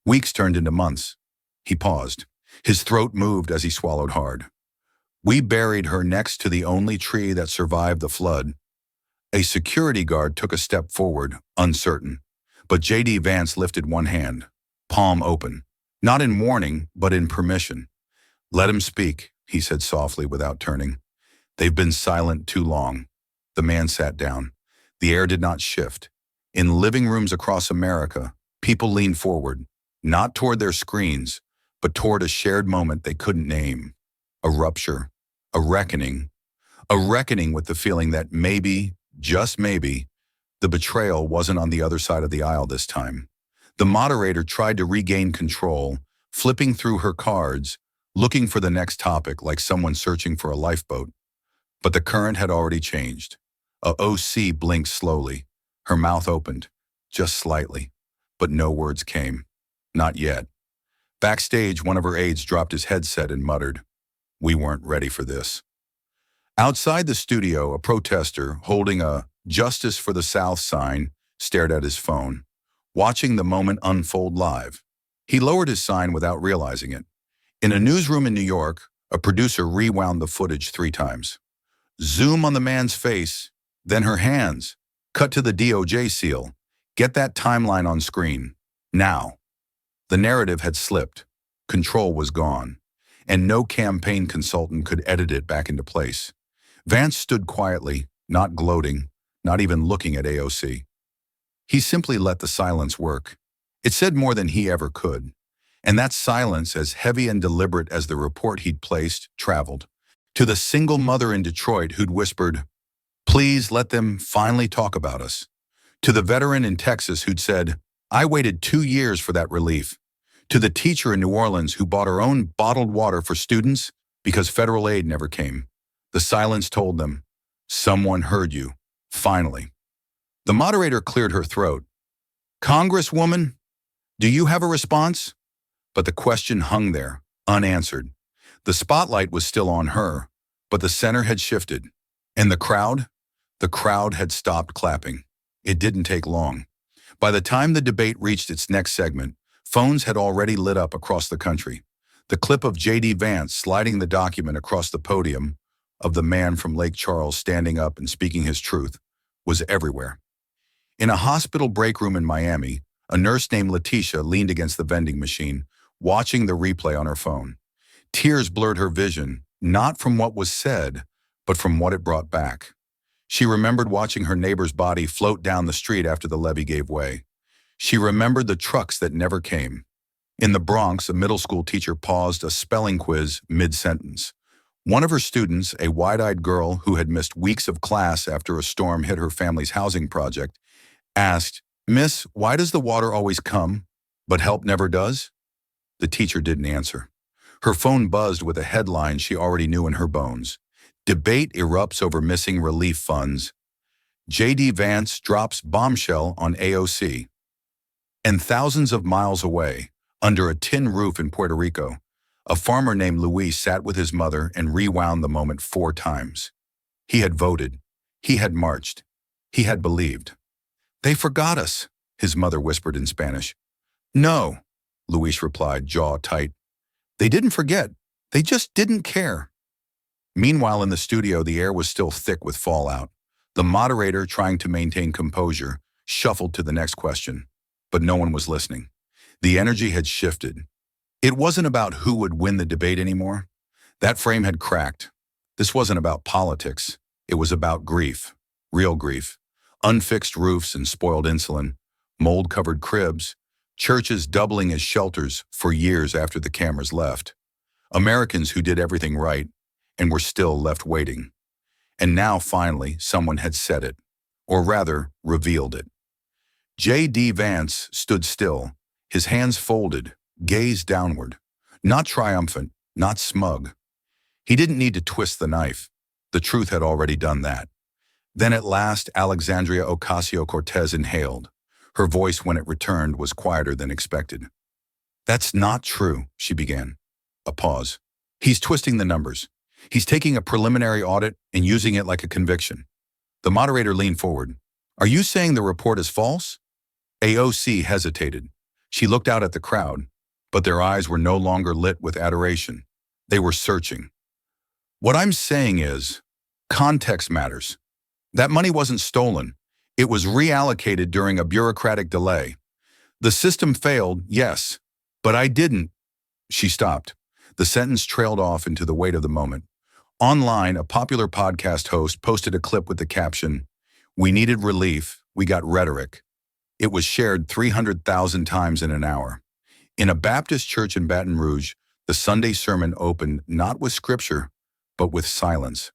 Weeks turned into months." He paused. His throat moved as he swallowed hard. "We buried her next to the only tree that survived the flood." A security guard took a step forward, uncertain. But J.D. Vance lifted one hand, palm open, not in warning, but in permission. "Let him speak," he said softly without turning. "They've been silent too long." The man sat down. The air did not shift. In living rooms across America, people leaned forward, not toward their screens, but toward a shared moment they couldn't name. A rupture, a reckoning with the feeling that maybe, just maybe, the betrayal wasn't on the other side of the aisle this time. The moderator tried to regain control, flipping through her cards, looking for the next topic like someone searching for a lifeboat. But the current had already changed. AOC blinked slowly. Her mouth opened, just slightly, but no words came. Not yet. Backstage, one of her aides dropped his headset and muttered, "We weren't ready for this." Outside the studio, a protester, holding a "Justice for the South" sign, stared at his phone, watching the moment unfold live. He lowered his sign without realizing it. In a newsroom in New York, a producer rewound the footage 3 times. Zoom on the man's face, then her hands. Cut to the DOJ seal. Get that timeline on screen. Now. The narrative had slipped. Control was gone. And no campaign consultant could edit it back into place. Vance stood quietly, not gloating, not even looking at AOC. He simply let the silence work. It said more than he ever could. And that silence, as heavy and deliberate as the report he'd placed, traveled. To the single mother in Detroit who'd whispered, "Please let them finally talk about us." To the veteran in Texas who'd said, "I waited 2 years for that relief." To the teacher in New Orleans who bought her own bottled water for students because federal aid never came. The silence told them, "Someone heard you, finally." The moderator cleared her throat. "Congresswoman, do you have a response?" But the question hung there, unanswered. The spotlight was still on her, but the center had shifted. And the crowd? The crowd had stopped clapping. It didn't take long. By the time the debate reached its next segment, phones had already lit up across the country. The clip of J.D. Vance sliding the document across the podium, of the man from Lake Charles standing up and speaking his truth, was everywhere. In a hospital break room in Miami, a nurse named Letitia leaned against the vending machine, watching the replay on her phone. Tears blurred her vision, not from what was said, but from what it brought back. She remembered watching her neighbor's body float down the street after the levee gave way. She remembered the trucks that never came. In the Bronx, a middle school teacher paused a spelling quiz mid-sentence. One of her students, a wide-eyed girl who had missed weeks of class after a storm hit her family's housing project, asked, "Miss, why does the water always come, but help never does?" The teacher didn't answer. Her phone buzzed with a headline she already knew in her bones. Debate erupts over missing relief funds. J.D. Vance drops bombshell on AOC. And thousands of miles away, under a tin roof in Puerto Rico, a farmer named Luis sat with his mother and rewound the moment 4 times. He had voted. He had marched. He had believed. "They forgot us," his mother whispered in Spanish. "No," Luis replied, jaw tight. "They didn't forget. They just didn't care." Meanwhile, in the studio, the air was still thick with fallout. The moderator, trying to maintain composure, shuffled to the next question. But no one was listening. The energy had shifted. It wasn't about who would win the debate anymore. That frame had cracked. This wasn't about politics. It was about grief. Real grief. Unfixed roofs and spoiled insulin. Mold-covered cribs. Churches doubling as shelters for years after the cameras left. Americans who did everything right and were still left waiting. And now, finally, someone had said it. Or rather, revealed it. J.D. Vance stood still, his hands folded, gaze downward. Not triumphant, not smug. He didn't need to twist the knife. The truth had already done that. Then at last, Alexandria Ocasio-Cortez inhaled. Her voice, when it returned, was quieter than expected. "That's not true," she began. A pause. "He's twisting the numbers. He's taking a preliminary audit and using it like a conviction." The moderator leaned forward. "Are you saying the report is false?" AOC hesitated. She looked out at the crowd, but their eyes were no longer lit with adoration. They were searching. "What I'm saying is, context matters. That money wasn't stolen. It was reallocated during a bureaucratic delay. The system failed, yes, but I didn't." She stopped. The sentence trailed off into the weight of the moment. Online, a popular podcast host posted a clip with the caption, "We needed relief, we got rhetoric." It was shared 300,000 times in an hour. In a Baptist church in Baton Rouge, the Sunday sermon opened not with scripture, but with silence.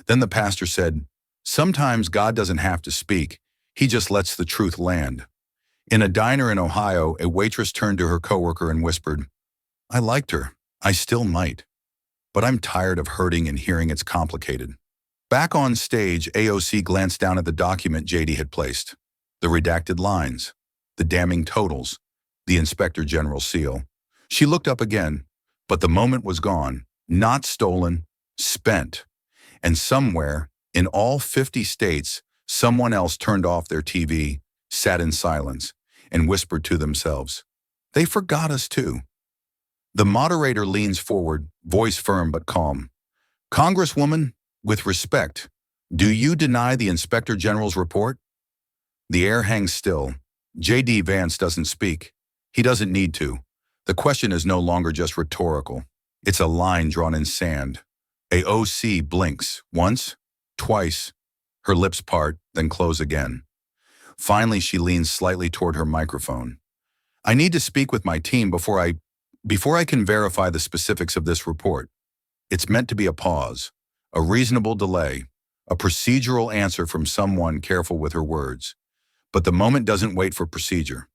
Then the pastor said, "Sometimes God doesn't have to speak. He just lets the truth land." In a diner in Ohio, a waitress turned to her coworker and whispered, "I liked her. I still might. But I'm tired of hurting and hearing it's complicated." Back on stage, AOC glanced down at the document JD had placed. The redacted lines, the damning totals, the Inspector General's seal. She looked up again, but the moment was gone, not stolen, spent. And somewhere, in all 50 states, someone else turned off their TV, sat in silence, and whispered to themselves, "They forgot us too." The moderator leans forward, voice firm but calm. "Congresswoman, with respect, do you deny the Inspector General's report?" The air hangs still. J.D. Vance doesn't speak. He doesn't need to. The question is no longer just rhetorical. It's a line drawn in sand. AOC blinks, once, twice. Her lips part, then close again. Finally, she leans slightly toward her microphone. "I need to speak with my team before I can verify the specifics of this report." It's meant to be a pause, a reasonable delay, a procedural answer from someone careful with her words. But the moment doesn't wait for procedure.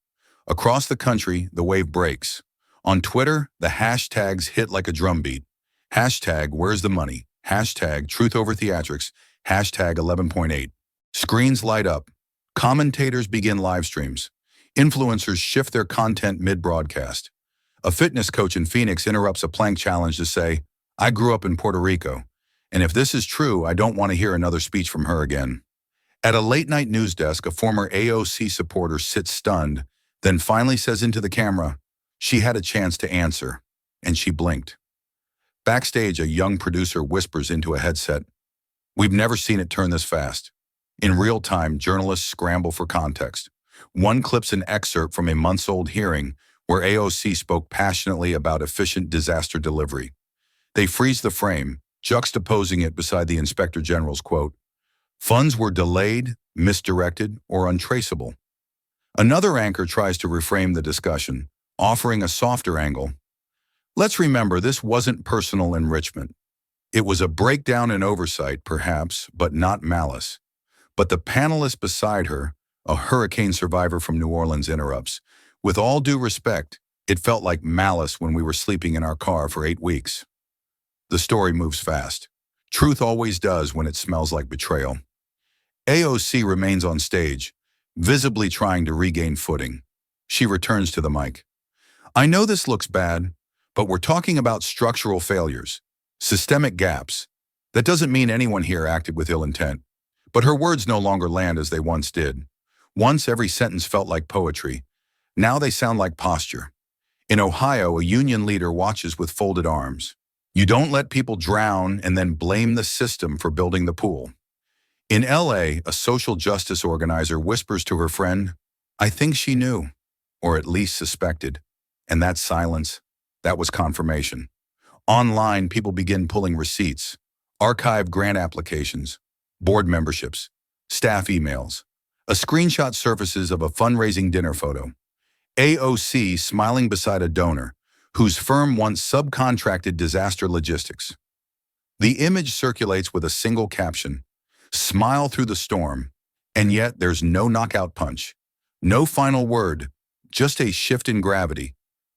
Across the country, the wave breaks. On Twitter, the hashtags hit like a drumbeat. Hashtag where's the money? Hashtag truth over theatrics. Hashtag 11.8. Screens light up. Commentators begin live streams. Influencers shift their content mid-broadcast. A fitness coach in Phoenix interrupts a plank challenge to say, "I grew up in Puerto Rico, and if this is true, I don't want to hear another speech from her again." At a late-night news desk, a former AOC supporter sits stunned, then finally says into the camera, "She had a chance to answer, and she blinked." Backstage, a young producer whispers into a headset, "We've never seen it turn this fast." In real time, journalists scramble for context. One clips an excerpt from a months-old hearing where AOC spoke passionately about efficient disaster delivery. They freeze the frame, juxtaposing it beside the Inspector General's quote, "Funds were delayed, misdirected, or untraceable." Another anchor tries to reframe the discussion, offering a softer angle. "Let's remember this wasn't personal enrichment. It was a breakdown in oversight, perhaps, but not malice." But the panelist beside her, a hurricane survivor from New Orleans, interrupts, "With all due respect, it felt like malice when we were sleeping in our car for 8 weeks." The story moves fast. Truth always does when it smells like betrayal. AOC remains on stage, visibly trying to regain footing. She returns to the mic. I know this looks bad, but we're talking about structural failures, systemic gaps. That doesn't mean anyone here acted with ill intent. But her words no longer land as they once did. Once every sentence felt like poetry. Now they sound like posture. In Ohio, a union leader watches with folded arms. You don't let people drown and then blame the system for building the pool. In LA, a social justice organizer whispers to her friend, I think she knew, or at least suspected. And that silence, that was confirmation. Online, people begin pulling receipts, archived grant applications, board memberships, staff emails. A screenshot surfaces of a fundraising dinner photo. AOC smiling beside a donor whose firm once subcontracted disaster logistics. The image circulates with a single caption, smile through the storm, and yet there's no knockout punch, no final word, just a shift in gravity.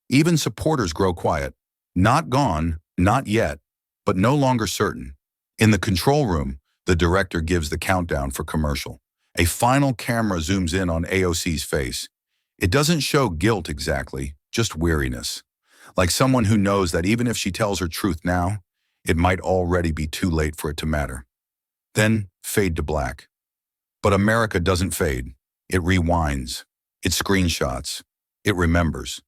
Even supporters grow quiet, not gone, not yet, but no longer certain. In the control room, the director gives the countdown for commercial. A final camera zooms in on AOC's face. It doesn't show guilt exactly, just weariness. Like someone who knows that even if she tells her truth now, it might already be too late for it to matter. Then fade to black. But America doesn't fade. It rewinds. It screenshots. It remembers.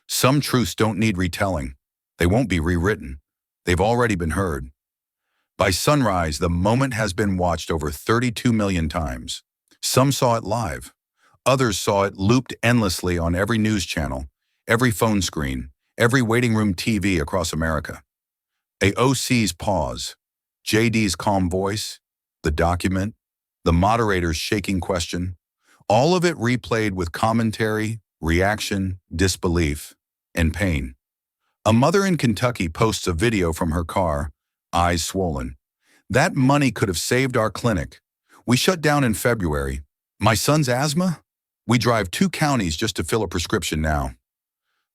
Some truths don't need retelling. They won't be rewritten. They've already been heard. By sunrise, the moment has been watched over 32 million times. Some saw it live. Others saw it looped endlessly on every news channel, every phone screen, every waiting room TV across America. AOC's pause, JD's calm voice, the document, the moderator's shaking question, all of it replayed with commentary, reaction, disbelief, and pain. A mother in Kentucky posts a video from her car, eyes swollen. That money could have saved our clinic. We shut down in February. My son's asthma? We drive 2 counties just to fill a prescription now.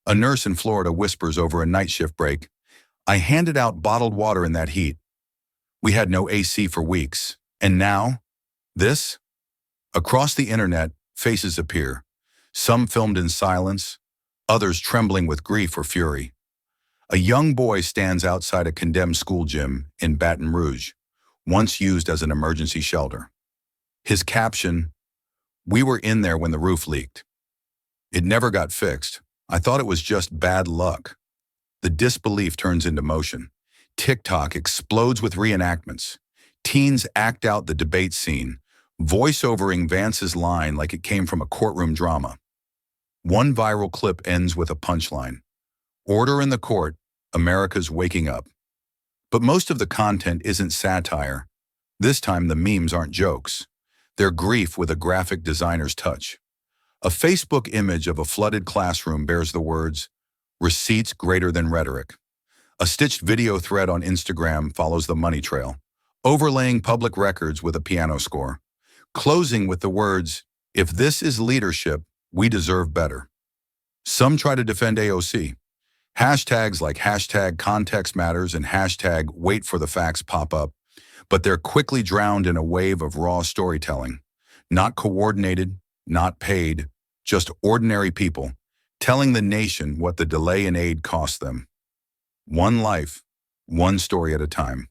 A nurse in Florida whispers over a night shift break, I handed out bottled water in that heat. We had no AC for weeks. And now? This? Across the internet, faces appear. Some filmed in silence, others trembling with grief or fury. A young boy stands outside a condemned school gym in Baton Rouge, once used as an emergency shelter. His caption, we were in there when the roof leaked. It never got fixed. I thought it was just bad luck. The disbelief turns into motion. TikTok explodes with reenactments. Teens act out the debate scene, voice-overing Vance's line like it came from a courtroom drama. One viral clip ends with a punchline. Order in the court, America's waking up. But most of the content isn't satire. This time the memes aren't jokes. They're grief with a graphic designer's touch. A Facebook image of a flooded classroom bears the words, receipts greater than rhetoric. A stitched video thread on Instagram follows the money trail, overlaying public records with a piano score, closing with the words, if this is leadership, we deserve better. Some try to defend AOC. Hashtags like hashtag context matters and hashtag wait for the facts pop up, but they're quickly drowned in a wave of raw storytelling. Not coordinated, not paid, just ordinary people, telling the nation what the delay in aid cost them. One life, one story at a time.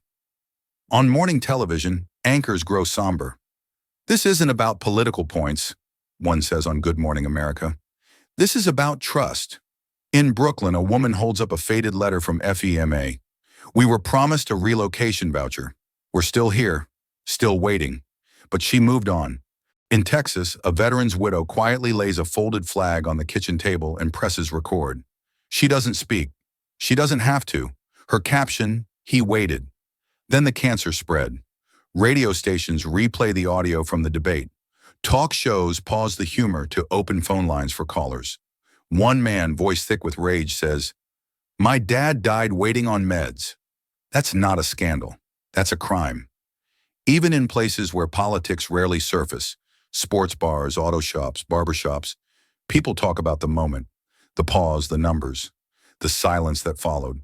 On morning television, anchors grow somber. This isn't about political points, one says on Good Morning America. This is about trust. In Brooklyn, a woman holds up a faded letter from FEMA. We were promised a relocation voucher. We're still here, still waiting. But she moved on. In Texas, a veteran's widow quietly lays a folded flag on the kitchen table and presses record. She doesn't speak. She doesn't have to. Her caption, he waited. Then the cancer spread. Radio stations replay the audio from the debate. Talk shows pause the humor to open phone lines for callers. One man, voice thick with rage, says, my dad died waiting on meds. That's not a scandal. That's a crime. Even in places where politics rarely surface, sports bars, auto shops, barbershops, people talk about the moment, the pause, the numbers, the silence that followed.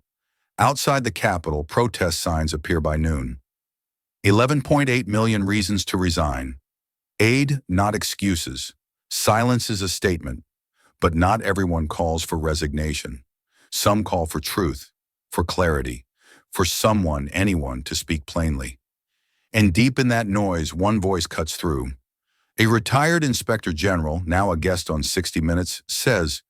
Outside the Capitol, protest signs appear by noon. 11.8 million reasons to resign. Aid, not excuses. Silence is a statement, but not everyone calls for resignation. Some call for truth, for clarity, for someone, anyone, to speak plainly. And deep in that noise, one voice cuts through. A retired inspector general, now a guest on 60 Minutes, says,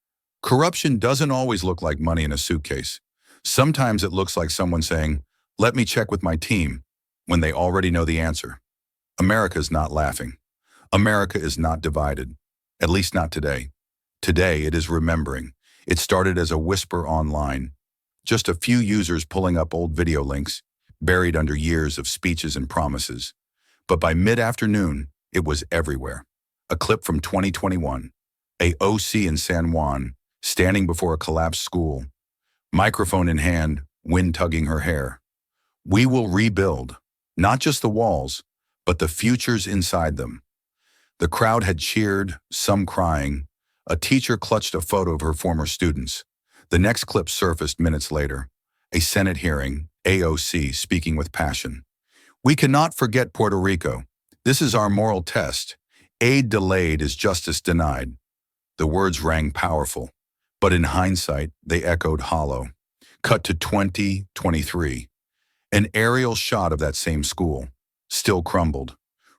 "Corruption doesn't always look like money in a suitcase. Sometimes it looks like someone saying, 'Let me check with my team,' when they already know the answer." America is not laughing. America is not divided, at least not today. Today, it is remembering. It started as a whisper online. Just a few users pulling up old video links, buried under years of speeches and promises. But by mid-afternoon, it was everywhere. A clip from 2021, AOC in San Juan, standing before a collapsed school, microphone in hand, wind tugging her hair. "We will rebuild, not just the walls, but the futures inside them." The crowd had cheered, some crying. A teacher clutched a photo of her former students. The next clip surfaced minutes later. A Senate hearing, AOC speaking with passion. "We cannot forget Puerto Rico. This is our moral test. Aid delayed is justice denied." The words rang powerful, but in hindsight, they echoed hollow. Cut to 2023. An aerial shot of that same school, still crumbled,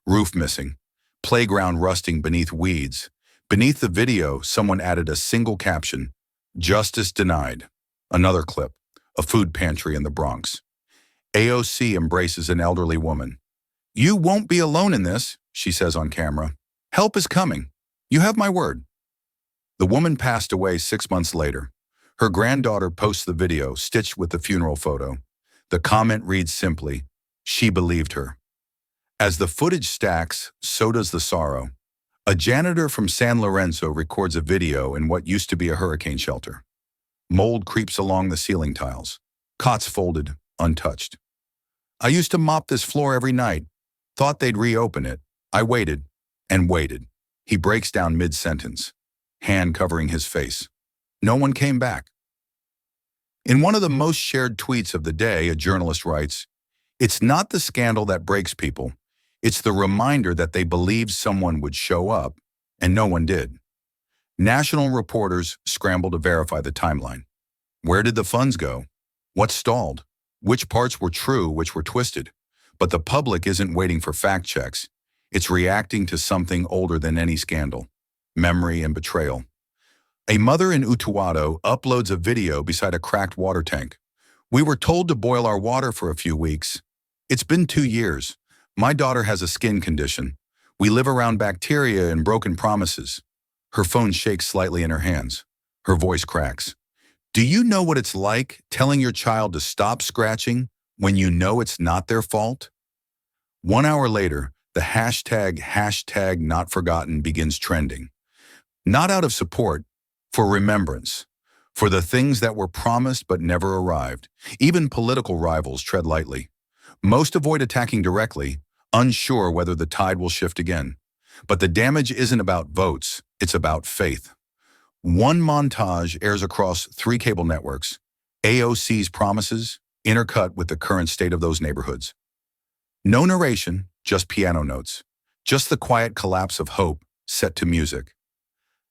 roof missing, playground rusting beneath weeds. Beneath the video, someone added a single caption, "Justice denied." Another clip, a food pantry in the Bronx. AOC embraces an elderly woman. "You won't be alone in this," she says on camera. "Help is coming. You have my word." The woman passed away 6 months later. Her granddaughter posts the video, stitched with the funeral photo. The comment reads simply, "She believed her." As the footage stacks, so does the sorrow. A janitor from San Lorenzo records a video in what used to be a hurricane shelter. Mold creeps along the ceiling tiles. Cots folded, untouched. "I used to mop this floor every night. Thought they'd reopen it. I waited and waited." He breaks down mid-sentence, hand covering his face. No one came back. In one of the most shared tweets of the day, a journalist writes, "It's not the scandal that breaks people. It's the reminder that they believed someone would show up, and no one did." National reporters scrambled to verify the timeline. Where did the funds go? What stalled? Which parts were true, which were twisted? But the public isn't waiting for fact checks. It's reacting to something older than any scandal: memory and betrayal. A mother in Utuado uploads a video beside a cracked water tank. "We were told to boil our water for a few weeks. It's been 2 years. My daughter has a skin condition. We live around bacteria and broken promises." Her phone shakes slightly in her hands. Her voice cracks. "Do you know what it's like telling your child to stop scratching when you know it's not their fault?" 1 hour later, the hashtag not forgotten begins trending. Not out of support, for remembrance, for the things that were promised but never arrived. Even political rivals tread lightly. Most avoid attacking directly, unsure whether the tide will shift again. But the damage isn't about votes, it's about faith. One montage airs across 3 cable networks. AOC's promises, intercut with the current state of those neighborhoods. No narration, just piano notes. Just the quiet collapse of hope, set to music.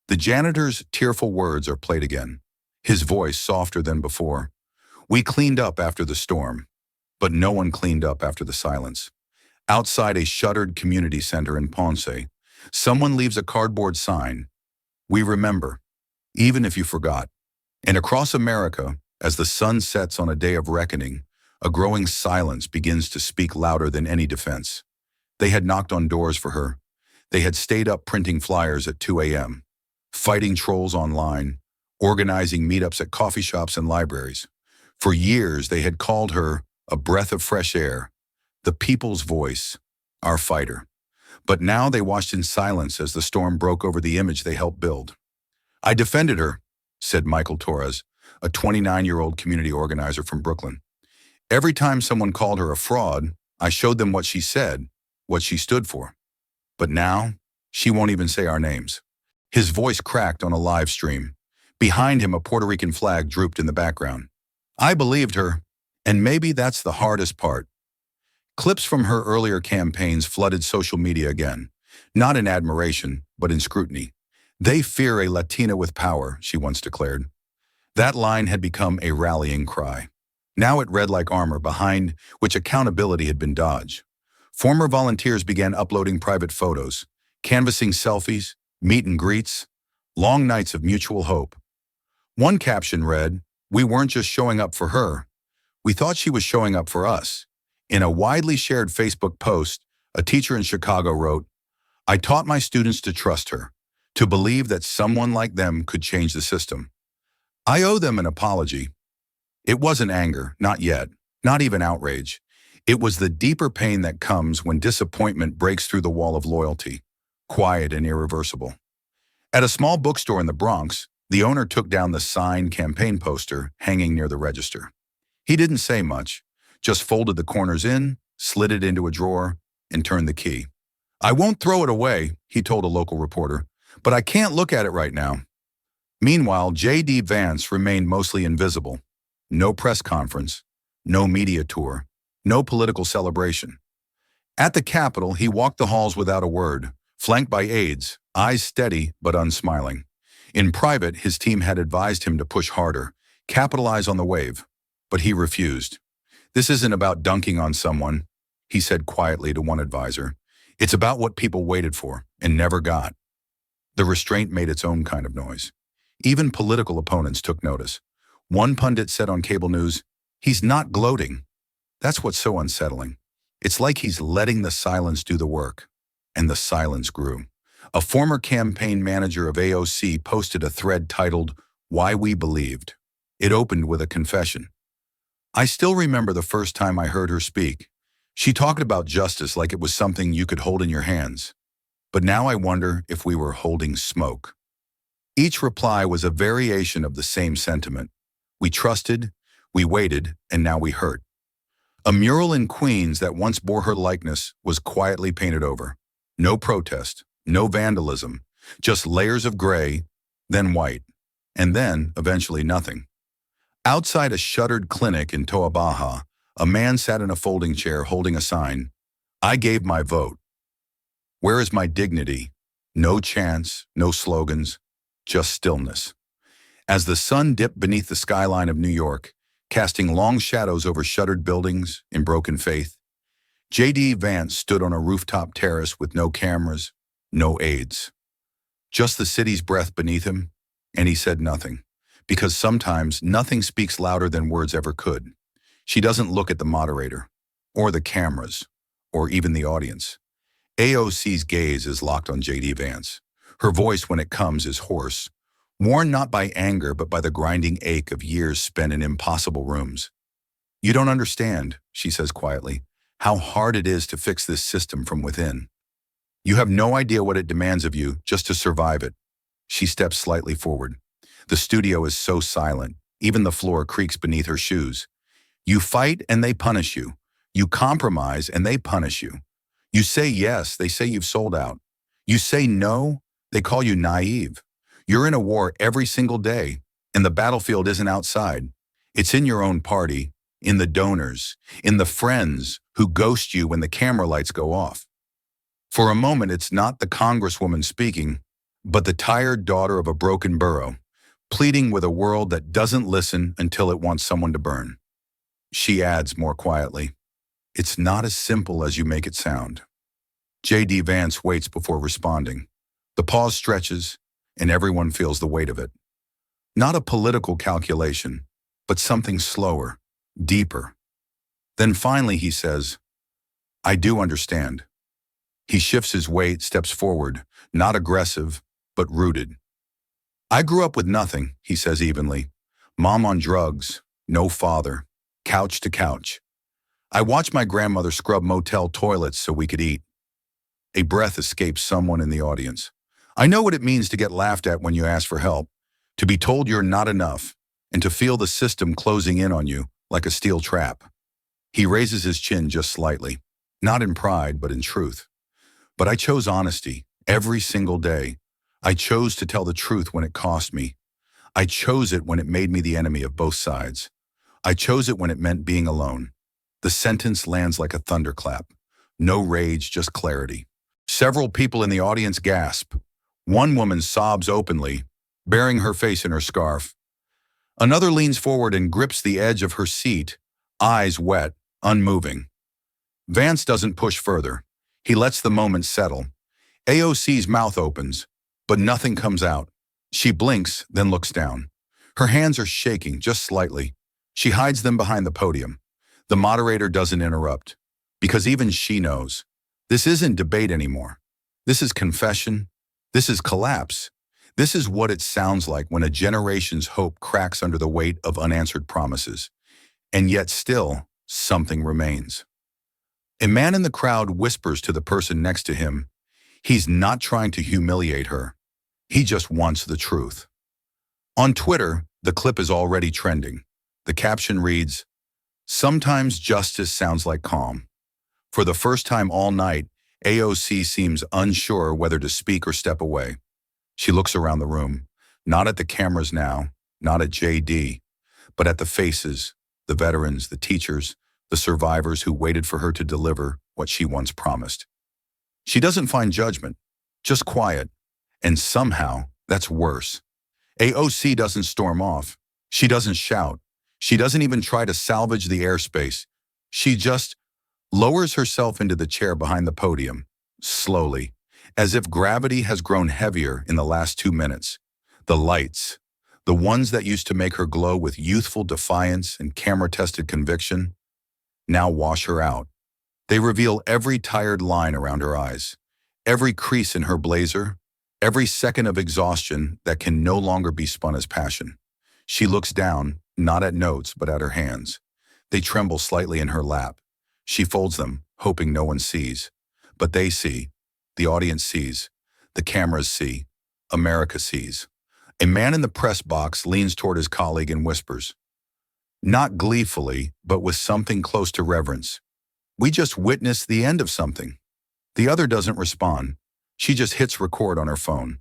The janitor's tearful words are played again, his voice softer than before. "We cleaned up after the storm." But no one cleaned up after the silence. Outside a shuttered community center in Ponce, someone leaves a cardboard sign, "We remember, even if you forgot." And across America, as the sun sets on a day of reckoning, a growing silence begins to speak louder than any defense. They had knocked on doors for her. They had stayed up printing flyers at 2 a.m., fighting trolls online, organizing meetups at coffee shops and libraries. For years, they had called her a breath of fresh air, the people's voice, our fighter. But now they watched in silence as the storm broke over the image they helped build. "I defended her," said Michael Torres, a 29-year-old community organizer from Brooklyn. "Every time someone called her a fraud, I showed them what she said, what she stood for. But now, she won't even say our names." His voice cracked on a live stream. Behind him, a Puerto Rican flag drooped in the background. "I believed her, and maybe that's the hardest part. Clips from her earlier campaigns flooded social media again, not in admiration, but in scrutiny. "They fear a Latina with power," she once declared. That line had become a rallying cry. Now it read like armor behind which accountability had been dodged. Former volunteers began uploading private photos, canvassing selfies, meet and greets, long nights of mutual hope. One caption read, "We weren't just showing up for her. We thought she was showing up for us." In a widely shared Facebook post, a teacher in Chicago wrote, "I taught my students to trust her, to believe that someone like them could change the system. I owe them an apology." It wasn't anger, not yet, not even outrage. It was the deeper pain that comes when disappointment breaks through the wall of loyalty, quiet and irreversible. At a small bookstore in the Bronx, the owner took down the signed campaign poster hanging near the register. He didn't say much, just folded the corners in, slid it into a drawer, and turned the key. "I won't throw it away," he told a local reporter, "but I can't look at it right now." Meanwhile, J.D. Vance remained mostly invisible. No press conference, no media tour, no political celebration. At the Capitol, he walked the halls without a word, flanked by aides, eyes steady but unsmiling. In private, his team had advised him to push harder, capitalize on the wave, but he refused. "This isn't about dunking on someone," he said quietly to one advisor. "It's about what people waited for and never got." The restraint made its own kind of noise. Even political opponents took notice. One pundit said on cable news, "He's not gloating." That's what's so unsettling. It's like he's letting the silence do the work. And the silence grew. A former campaign manager of AOC posted a thread titled, "Why We Believed." It opened with a confession. "I still remember the first time I heard her speak. She talked about justice like it was something you could hold in your hands. But now I wonder if we were holding smoke." Each reply was a variation of the same sentiment. We trusted, we waited, and now we hurt. A mural in Queens that once bore her likeness was quietly painted over. No protest, no vandalism, just layers of gray, then white, and then, eventually, nothing. Outside a shuttered clinic in Toa Baja, a man sat in a folding chair holding a sign, "I gave my vote. Where is my dignity?" No chants, no slogans, just stillness. As the sun dipped beneath the skyline of New York, casting long shadows over shuttered buildings in broken faith, J.D. Vance stood on a rooftop terrace with no cameras, no aides. Just the city's breath beneath him, and he said nothing, because sometimes nothing speaks louder than words ever could. She doesn't look at the moderator, or the cameras, or even the audience. AOC's gaze is locked on J.D. Vance. Her voice, when it comes, is hoarse, worn not by anger but by the grinding ache of years spent in impossible rooms. "You don't understand," she says quietly, "how hard it is to fix this system from within. You have no idea what it demands of you just to survive it." She steps slightly forward. The studio is so silent, even the floor creaks beneath her shoes. "You fight and they punish you. You compromise and they punish you. You say yes, they say you've sold out. You say no, they call you naive. You're in a war every single day, and the battlefield isn't outside. It's in your own party, in the donors, in the friends who ghost you when the camera lights go off." For a moment, it's not the congresswoman speaking, but the tired daughter of a broken borough, pleading with a world that doesn't listen until it wants someone to burn. She adds more quietly, "It's not as simple as you make it sound." J.D. Vance waits before responding. The pause stretches, and everyone feels the weight of it. Not a political calculation, but something slower, deeper. Then finally he says, "I do understand." He shifts his weight, steps forward, not aggressive, but rooted. "I grew up with nothing," he says evenly. "Mom on drugs, no father, couch to couch. I watched my grandmother scrub motel toilets so we could eat." A breath escapes someone in the audience. "I know what it means to get laughed at when you ask for help, to be told you're not enough, and to feel the system closing in on you like a steel trap." He raises his chin just slightly, not in pride, but in truth. "But I chose honesty every single day. I chose to tell the truth when it cost me. I chose it when it made me the enemy of both sides. I chose it when it meant being alone. The sentence lands like a thunderclap. No rage, just clarity. Several people in the audience gasp. One woman sobs openly, burying her face in her scarf. Another leans forward and grips the edge of her seat, eyes wet, unmoving. Vance doesn't push further. He lets the moment settle. AOC's mouth opens, but nothing comes out. She blinks, then looks down. Her hands are shaking, just slightly. She hides them behind the podium. The moderator doesn't interrupt, because even she knows. This isn't debate anymore. This is confession. This is collapse. This is what it sounds like when a generation's hope cracks under the weight of unanswered promises. And yet still, something remains. A man in the crowd whispers to the person next to him. He's not trying to humiliate her. He just wants the truth. On Twitter, the clip is already trending. The caption reads, "Sometimes justice sounds like calm." For the first time all night, AOC seems unsure whether to speak or step away. She looks around the room, not at the cameras now, not at JD, but at the faces, the veterans, the teachers, the survivors who waited for her to deliver what she once promised. She doesn't find judgment, just quiet, and somehow that's worse. AOC doesn't storm off. She doesn't shout. She doesn't even try to salvage the airspace. She just lowers herself into the chair behind the podium, slowly, as if gravity has grown heavier in the last 2 minutes. The lights, the ones that used to make her glow with youthful defiance and camera-tested conviction, now wash her out. They reveal every tired line around her eyes, every crease in her blazer, every second of exhaustion that can no longer be spun as passion. She looks down, not at notes, but at her hands. They tremble slightly in her lap. She folds them, hoping no one sees. But they see. The audience sees. The cameras see. America sees. A man in the press box leans toward his colleague and whispers, not gleefully, but with something close to reverence, "We just witnessed the end of something." The other doesn't respond. She just hits record on her phone.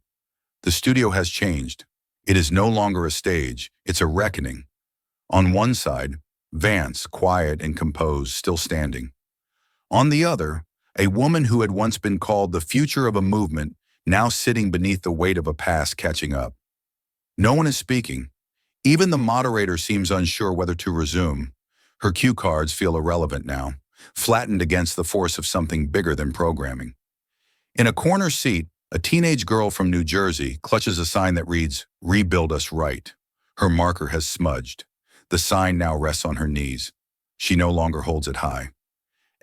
The studio has changed. It is no longer a stage. It's a reckoning. On one side, Vance, quiet and composed, still standing. On the other, a woman who had once been called the future of a movement, now sitting beneath the weight of a past catching up. No one is speaking. Even the moderator seems unsure whether to resume. Her cue cards feel irrelevant now, flattened against the force of something bigger than programming. In a corner seat, a teenage girl from New Jersey clutches a sign that reads, "Rebuild us right." Her marker has smudged. The sign now rests on her knees. She no longer holds it high.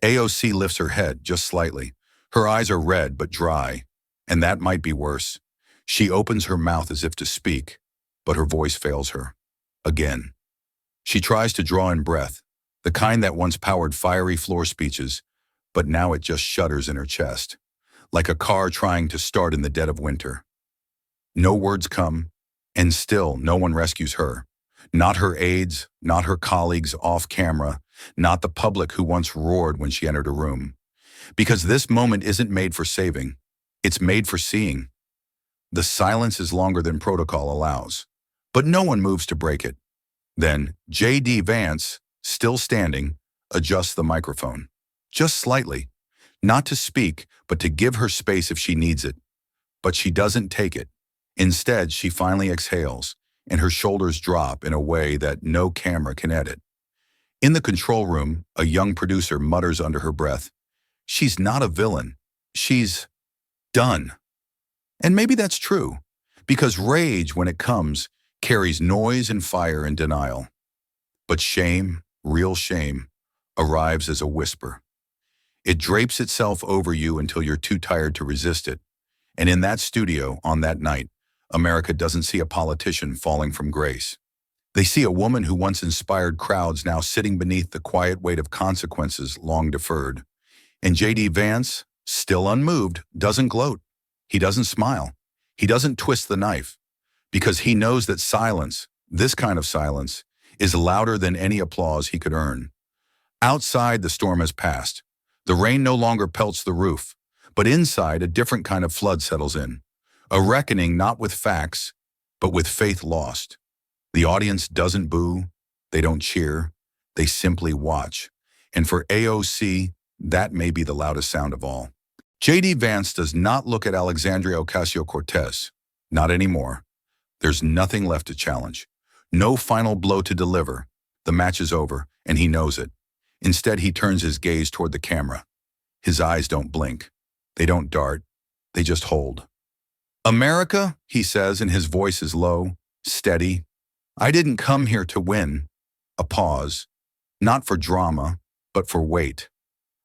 AOC lifts her head just slightly. Her eyes are red but dry, and that might be worse. She opens her mouth as if to speak, but her voice fails her. Again. She tries to draw in breath, the kind that once powered fiery floor speeches, but now it just shudders in her chest, like a car trying to start in the dead of winter. No words come, and still no one rescues her. Not her aides, not her colleagues off camera, not the public who once roared when she entered a room. Because this moment isn't made for saving, it's made for seeing. The silence is longer than protocol allows, but no one moves to break it. Then J.D. Vance, still standing, adjusts the microphone. Just slightly. Not to speak, but to give her space if she needs it. But she doesn't take it. Instead, she finally exhales, and her shoulders drop in a way that no camera can edit. In the control room, a young producer mutters under her breath, "She's not a villain. She's done." And maybe that's true, because rage, when it comes, carries noise and fire and denial. But shame, real shame, arrives as a whisper. It drapes itself over you until you're too tired to resist it. And in that studio, on that night, America doesn't see a politician falling from grace. They see a woman who once inspired crowds now sitting beneath the quiet weight of consequences long deferred. And J.D. Vance, still unmoved, doesn't gloat. He doesn't smile. He doesn't twist the knife. Because he knows that silence, this kind of silence, is louder than any applause he could earn. Outside, the storm has passed. The rain no longer pelts the roof. But inside, a different kind of flood settles in. A reckoning not with facts, but with faith lost. The audience doesn't boo. They don't cheer. They simply watch. And for AOC, that may be the loudest sound of all. J.D. Vance does not look at Alexandria Ocasio-Cortez. Not anymore. There's nothing left to challenge. No final blow to deliver. The match is over, and he knows it. Instead, he turns his gaze toward the camera. His eyes don't blink. They don't dart. They just hold. "America," he says, and his voice is low, steady. "I didn't come here to win." A pause. "Not for drama, but for weight.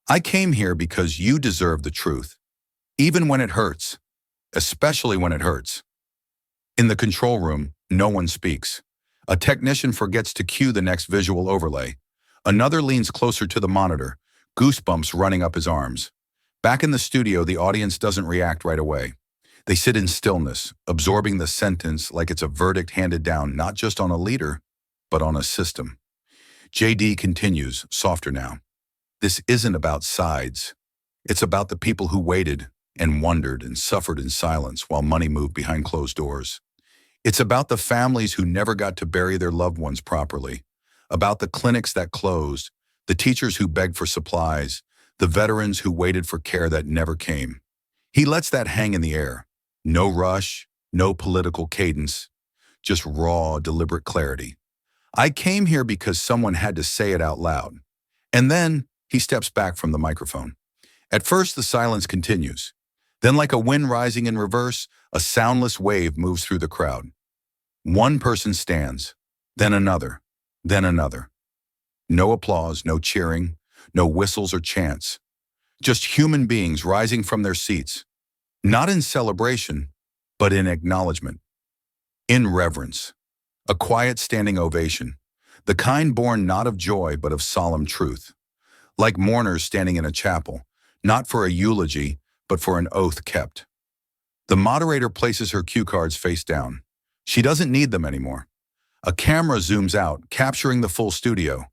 I came here because you deserve the truth. Even when it hurts. Especially when it hurts." In the control room, no one speaks. A technician forgets to cue the next visual overlay. Another leans closer to the monitor, goosebumps running up his arms. Back in the studio, the audience doesn't react right away. They sit in stillness, absorbing the sentence like it's a verdict handed down not just on a leader, but on a system. JD continues, softer now. "This isn't about sides. It's about the people who waited and wondered and suffered in silence while money moved behind closed doors. It's about the families who never got to bury their loved ones properly, about the clinics that closed, the teachers who begged for supplies, the veterans who waited for care that never came." He lets that hang in the air. No rush, no political cadence, just raw, deliberate clarity. "I came here because someone had to say it out loud." And then he steps back from the microphone. At first, the silence continues. Then, like a wind rising in reverse, a soundless wave moves through the crowd. One person stands, then another, then another. No applause, no cheering, no whistles or chants. Just human beings rising from their seats. Not in celebration, but in acknowledgement. In reverence. A quiet standing ovation. The kind born not of joy, but of solemn truth. Like mourners standing in a chapel, not for a eulogy, but for an oath kept. The moderator places her cue cards face down. She doesn't need them anymore. A camera zooms out, capturing the full studio.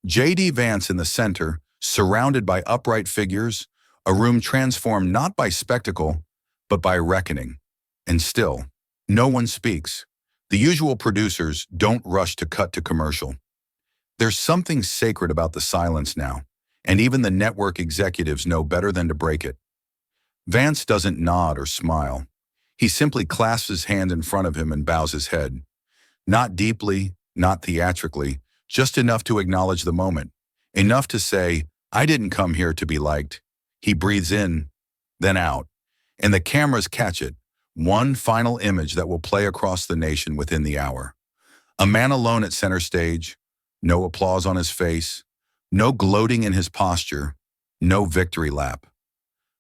J.D. Vance in the center, surrounded by upright figures, a room transformed not by spectacle, but by reckoning. And still, no one speaks. The usual producers don't rush to cut to commercial. There's something sacred about the silence now, and even the network executives know better than to break it. Vance doesn't nod or smile. He simply clasps his hand in front of him and bows his head. Not deeply, not theatrically, just enough to acknowledge the moment. Enough to say, "I didn't come here to be liked." He breathes in, then out, and the cameras catch it. One final image that will play across the nation within the hour. A man alone at center stage, no applause on his face, no gloating in his posture, no victory lap.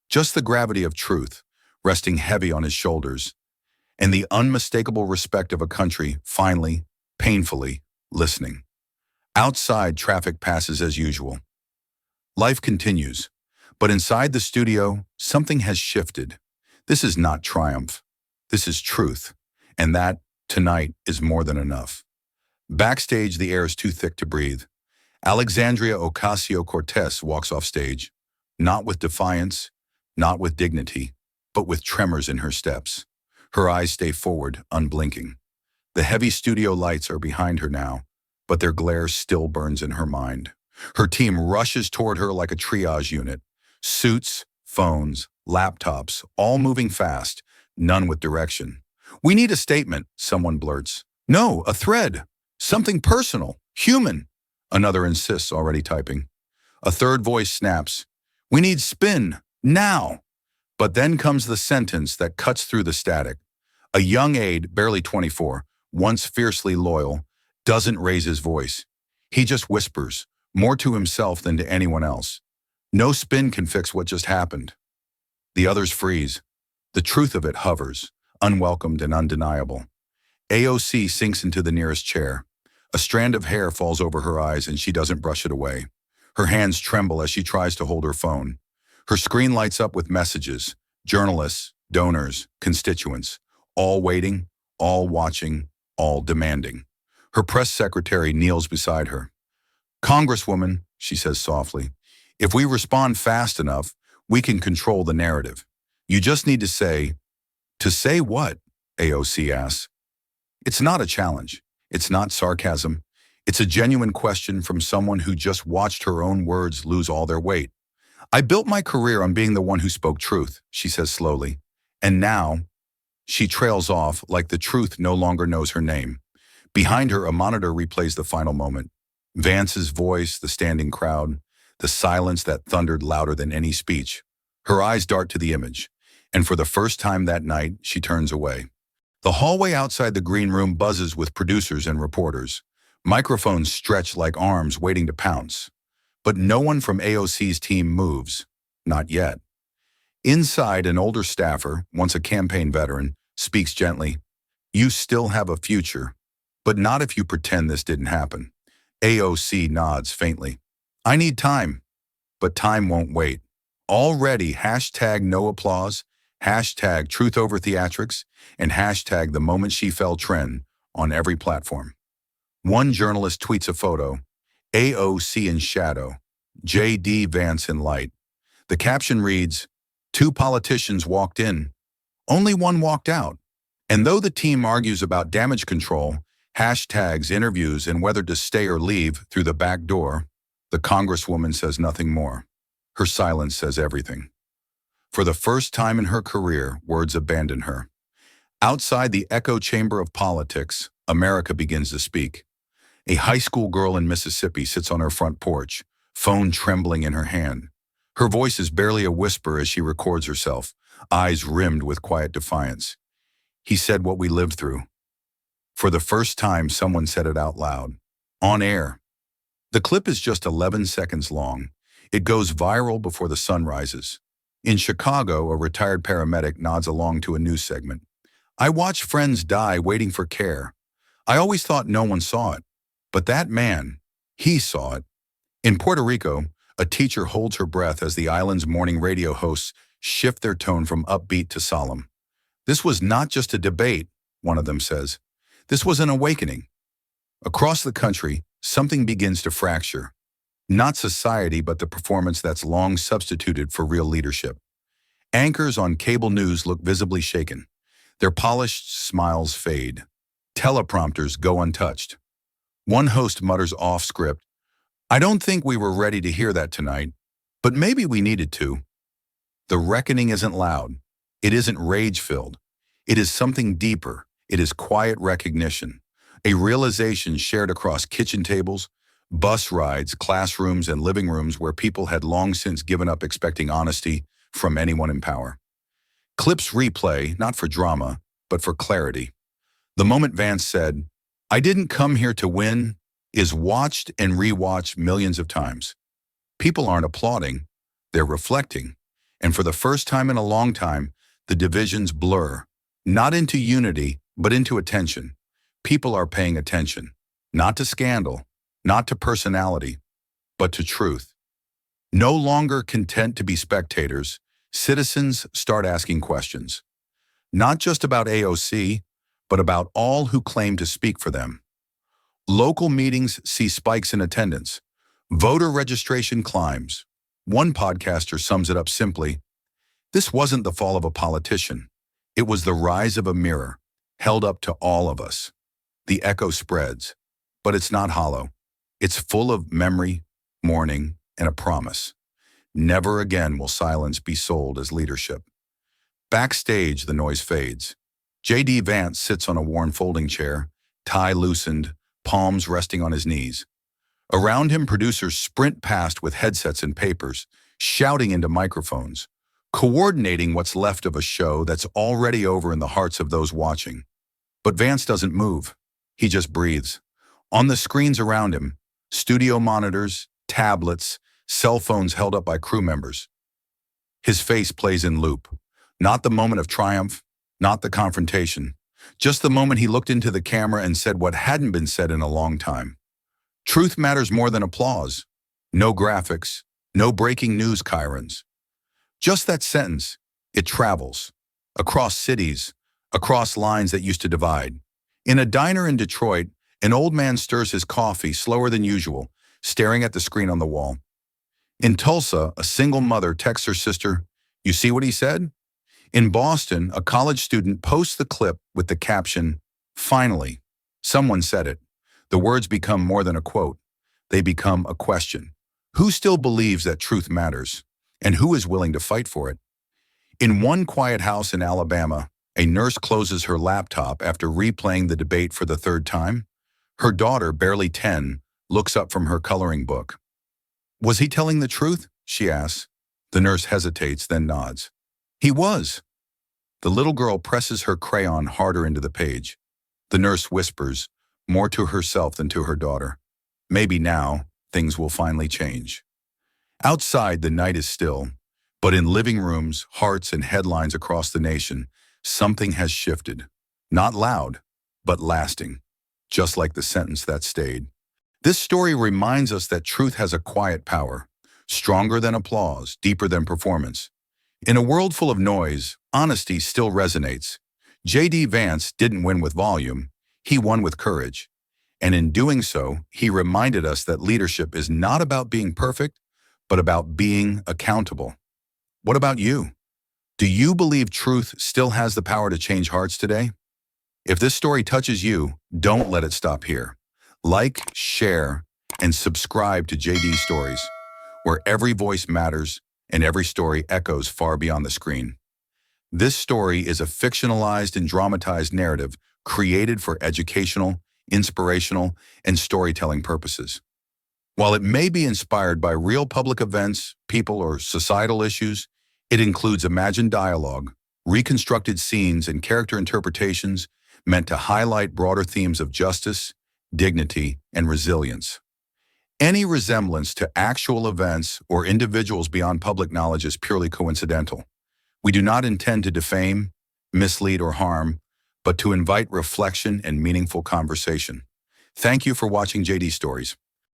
Just the gravity of truth, resting heavy on his shoulders, and the unmistakable respect of a country finally, painfully, listening. Outside, traffic passes as usual. Life continues, but inside the studio, something has shifted. This is not triumph. This is truth, and that, tonight, is more than enough. Backstage, the air is too thick to breathe. Alexandria Ocasio-Cortez walks off stage, not with defiance, not with dignity, but with tremors in her steps. Her eyes stay forward, unblinking. The heavy studio lights are behind her now, but their glare still burns in her mind. Her team rushes toward her like a triage unit. Suits, phones, laptops, all moving fast, none with direction. "We need a statement," someone blurts. "No, a thread. Something personal, human," another insists, already typing. A third voice snaps. "We need spin, now." But then comes the sentence that cuts through the static. A young aide, barely 24, once fiercely loyal, doesn't raise his voice. He just whispers, more to himself than to anyone else. No spin can fix what just happened. The others freeze. The truth of it hovers, unwelcomed and undeniable. AOC sinks into the nearest chair. A strand of hair falls over her eyes and she doesn't brush it away. Her hands tremble as she tries to hold her phone. Her screen lights up with messages, journalists, donors, constituents, all waiting, all watching, all demanding. Her press secretary kneels beside her. "Congresswoman," she says softly, "if we respond fast enough, we can control the narrative. You just need to say." "To say what?" AOC asks. It's not a challenge. It's not sarcasm. It's a genuine question from someone who just watched her own words lose all their weight. I built my career on being the one who spoke truth, she says slowly. And now, she trails off like the truth no longer knows her name. Behind her, a monitor replays the final moment. Vance's voice, the standing crowd, the silence that thundered louder than any speech. Her eyes dart to the image, and for the first time that night, she turns away. The hallway outside the green room buzzes with producers and reporters. Microphones stretch like arms waiting to pounce. But no one from AOC's team moves. Not yet. Inside, an older staffer, once a campaign veteran, speaks gently. You still have a future, but not if you pretend this didn't happen. AOC nods faintly. I need time, but time won't wait. Already hashtag no applause, hashtag truth over theatrics, and hashtag the moment she fell trend on every platform. One journalist tweets a photo, AOC in shadow, JD Vance in light. The caption reads, 2 politicians walked in, only one walked out. And though the team argues about damage control, hashtags, interviews, and whether to stay or leave through the back door, the Congresswoman says nothing more. Her silence says everything. For the first time in her career, words abandon her. Outside the echo chamber of politics, America begins to speak. A high school girl in Mississippi sits on her front porch, phone trembling in her hand. Her voice is barely a whisper as she records herself, eyes rimmed with quiet defiance. He said what we lived through. For the first time, someone said it out loud. On air. The clip is just 11 seconds long. It goes viral before the sun rises. In Chicago, a retired paramedic nods along to a news segment. I watch friends die waiting for care. I always thought no one saw it. But that man, he saw it. In Puerto Rico, a teacher holds her breath as the island's morning radio hosts shift their tone from upbeat to solemn. This was not just a debate, one of them says. This was an awakening. Across the country, something begins to fracture. Not society, but the performance that's long substituted for real leadership. Anchors on cable news look visibly shaken. Their polished smiles fade. Teleprompters go untouched. One host mutters off script, I don't think we were ready to hear that tonight, but maybe we needed to. The reckoning isn't loud. It isn't rage-filled. It is something deeper. It is quiet recognition, a realization shared across kitchen tables, bus rides, classrooms, and living rooms where people had long since given up expecting honesty from anyone in power. Clips replay, not for drama, but for clarity. The moment Vance said, I didn't come here to win, is watched and rewatched millions of times. People aren't applauding, they're reflecting. And for the first time in a long time, the divisions blur, not into unity, but into attention. People are paying attention, not to scandal, not to personality, but to truth. No longer content to be spectators, citizens start asking questions. Not just about AOC, but about all who claim to speak for them. Local meetings see spikes in attendance. Voter registration climbs. One podcaster sums it up simply, this wasn't the fall of a politician. It was the rise of a mirror, held up to all of us. The echo spreads, but it's not hollow. It's full of memory, mourning, and a promise. Never again will silence be sold as leadership. Backstage, the noise fades. JD Vance sits on a worn folding chair, tie loosened, palms resting on his knees. Around him, producers sprint past with headsets and papers, shouting into microphones, coordinating what's left of a show that's already over in the hearts of those watching. But Vance doesn't move. He just breathes. On the screens around him, studio monitors, tablets, cell phones held up by crew members. His face plays in loop. Not the moment of triumph, not the confrontation, just the moment he looked into the camera and said what hadn't been said in a long time. Truth matters more than applause. No graphics, no breaking news chyrons. Just that sentence, it travels. Across cities, across lines that used to divide. In a diner in Detroit, an old man stirs his coffee slower than usual, staring at the screen on the wall. In Tulsa, a single mother texts her sister, "You see what he said?" In Boston, a college student posts the clip with the caption, "Finally, someone said it." The words become more than a quote. They become a question. Who still believes that truth matters? And who is willing to fight for it? In one quiet house in Alabama, a nurse closes her laptop after replaying the debate for the third time. Her daughter, barely 10, looks up from her coloring book. "Was he telling the truth?" she asks. The nurse hesitates, then nods. "He was." The little girl presses her crayon harder into the page. The nurse whispers, more to herself than to her daughter, "Maybe now, things will finally change." Outside, the night is still, but in living rooms, hearts, and headlines across the nation, something has shifted. Not loud, but lasting, just like the sentence that stayed. This story reminds us that truth has a quiet power, stronger than applause, deeper than performance. In a world full of noise, honesty still resonates. J.D. Vance didn't win with volume, he won with courage. And in doing so, he reminded us that leadership is not about being perfect, but about being accountable. What about you? Do you believe truth still has the power to change hearts today? If this story touches you, don't let it stop here. Like, share, and subscribe to JD Stories, where every voice matters and every story echoes far beyond the screen. This story is a fictionalized and dramatized narrative created for educational, inspirational, and storytelling purposes. While it may be inspired by real public events, people, or societal issues, it includes imagined dialogue, reconstructed scenes, and character interpretations meant to highlight broader themes of justice, dignity, and resilience. Any resemblance to actual events or individuals beyond public knowledge is purely coincidental. We do not intend to defame, mislead, or harm, but to invite reflection and meaningful conversation. Thank you for watching JD Stories.